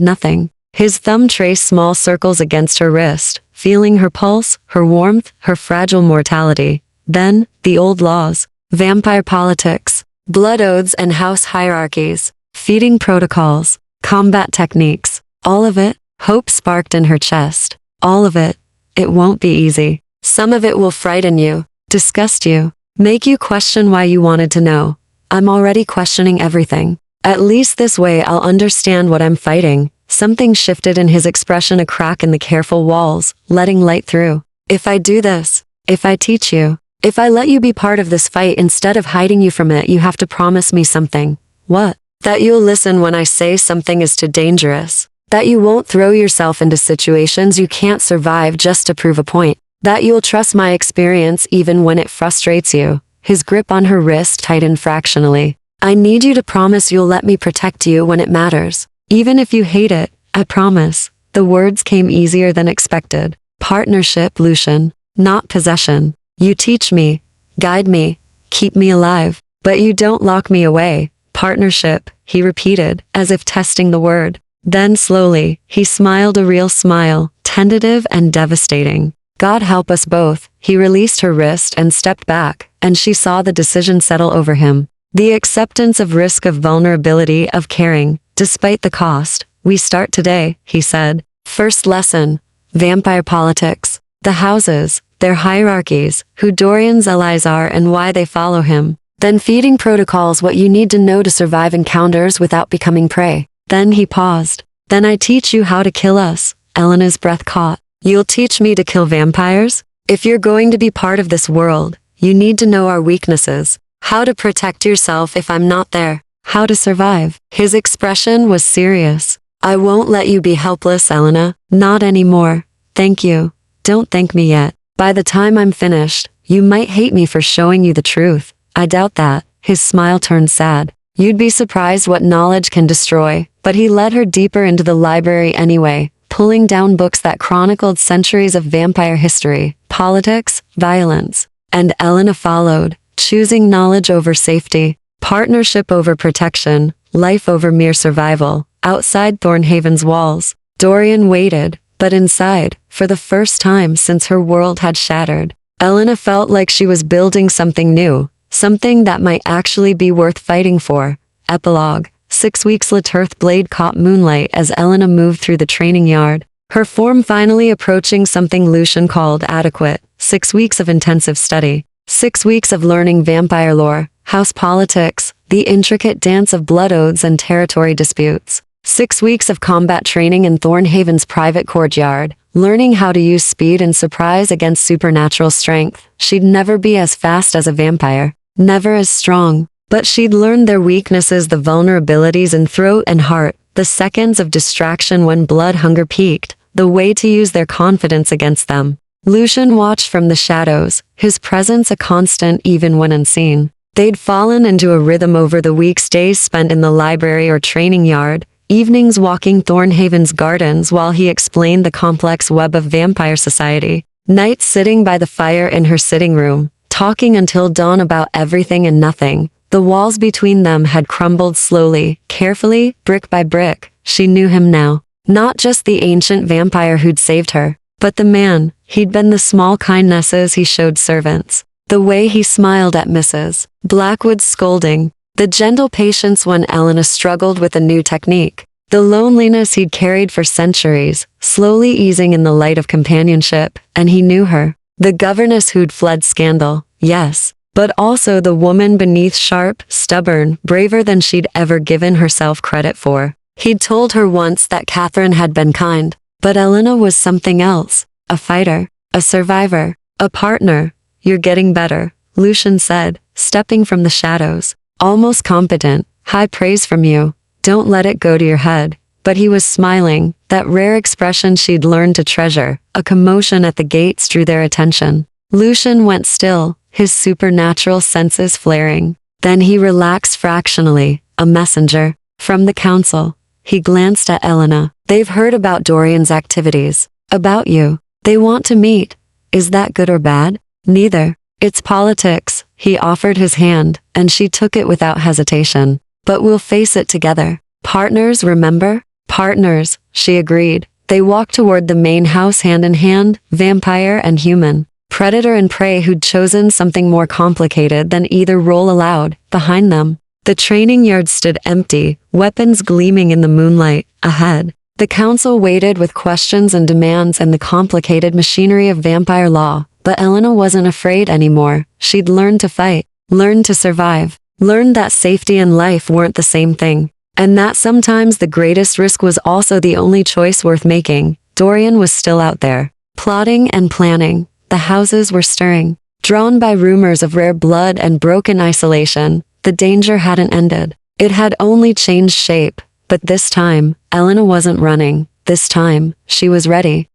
nothing. His thumb traced small circles against her wrist, feeling her pulse, her warmth, her fragile mortality. Then, the old laws. Vampire politics. Blood oaths and house hierarchies. Feeding protocols. Combat techniques. All of it, hope sparked in her chest. All of it. It won't be easy. Some of it will frighten you. Disgust you? Make you question why you wanted to know? I'm already questioning everything. At least this way I'll understand what I'm fighting. Something shifted in his expression, a crack in the careful walls, letting light through. If I do this, if I teach you, if I let you be part of this fight instead of hiding you from it, you have to promise me something. What? That you'll listen when I say something is too dangerous. That you won't throw yourself into situations you can't survive just to prove a point. That you'll trust my experience even when it frustrates you. His grip on her wrist tightened fractionally. I need you to promise you'll let me protect you when it matters. Even if you hate it, I promise. The words came easier than expected. Partnership, Lucien, not possession. You teach me, guide me, keep me alive, but you don't lock me away. Partnership, he repeated, as if testing the word. Then slowly, he smiled, a real smile, tentative and devastating. God help us both. He released her wrist and stepped back, and she saw the decision settle over him. The acceptance of risk, of vulnerability, of caring, despite the cost. We start today, he said. First lesson. Vampire politics. The houses, their hierarchies, who Dorian's allies are and why they follow him. Then feeding protocols, what you need to know to survive encounters without becoming prey. Then he paused. Then I teach you how to kill us. Elena's breath caught. You'll teach me to kill vampires? If you're going to be part of this world, you need to know our weaknesses. How to protect yourself if I'm not there. How to survive. His expression was serious. I won't let you be helpless, Elena. Not anymore. Thank you. Don't thank me yet. By the time I'm finished, you might hate me for showing you the truth. I doubt that. His smile turned sad. You'd be surprised what knowledge can destroy. But he led her deeper into the library anyway, pulling down books that chronicled centuries of vampire history, politics, violence. And Elena followed, choosing knowledge over safety, partnership over protection, life over mere survival. Outside Thornhaven's walls, Dorian waited, but inside, for the first time since her world had shattered, Elena felt like she was building something new, something that might actually be worth fighting for. Epilogue. 6 weeks later, blade caught moonlight as Elena moved through the training yard, her form finally approaching something Lucien called adequate. 6 weeks of intensive study. 6 weeks of learning vampire lore, house politics, the intricate dance of blood oaths and territory disputes. 6 weeks of combat training in Thornhaven's private courtyard, learning how to use speed and surprise against supernatural strength. She'd never be as fast as a vampire, never as strong, but she'd learned their weaknesses, the vulnerabilities in throat and heart, the seconds of distraction when blood hunger peaked, the way to use their confidence against them. Lucien watched from the shadows, his presence a constant even when unseen. They'd fallen into a rhythm over the weeks, days spent in the library or training yard, evenings walking Thornhaven's gardens while he explained the complex web of vampire society, nights sitting by the fire in her sitting room, talking until dawn about everything and nothing. The walls between them had crumbled slowly, carefully, brick by brick. She knew him now. Not just the ancient vampire who'd saved her, but the man. He'd been the small kindnesses he showed servants, the way he smiled at Mrs. Blackwood's scolding, the gentle patience when Elena struggled with a new technique, the loneliness he'd carried for centuries, slowly easing in the light of companionship. And he knew her, the governess who'd fled scandal, yes, but also the woman beneath, sharp, stubborn, braver than she'd ever given herself credit for. He'd told her once that Catherine had been kind, but Elena was something else, a fighter, a survivor, a partner. You're getting better, Lucien said, stepping from the shadows. Almost competent. High praise from you. Don't let it go to your head. But he was smiling, that rare expression she'd learned to treasure. A commotion at the gates drew their attention. Lucien went still, his supernatural senses flaring. Then he relaxed fractionally. A messenger. From the council. He glanced at Elena. They've heard about Dorian's activities. About you. They want to meet. Is that good or bad? Neither. It's politics. He offered his hand, and she took it without hesitation. But we'll face it together. Partners, remember? Partners, she agreed. They walked toward the main house hand in hand, vampire and human, predator and prey who'd chosen something more complicated than either role allowed. Behind them, the training yard stood empty, weapons gleaming in the moonlight. Ahead, the council waited with questions and demands and the complicated machinery of vampire law, But Elena wasn't afraid anymore. She'd learned to fight, learned to survive, learned that safety and life weren't the same thing, and that sometimes the greatest risk was also the only choice worth making. Dorian was still out there, plotting and planning. The houses were stirring, drawn by rumors of rare blood and broken isolation. The danger hadn't ended. It had only changed shape. But this time, Elena wasn't running. This time, she was ready.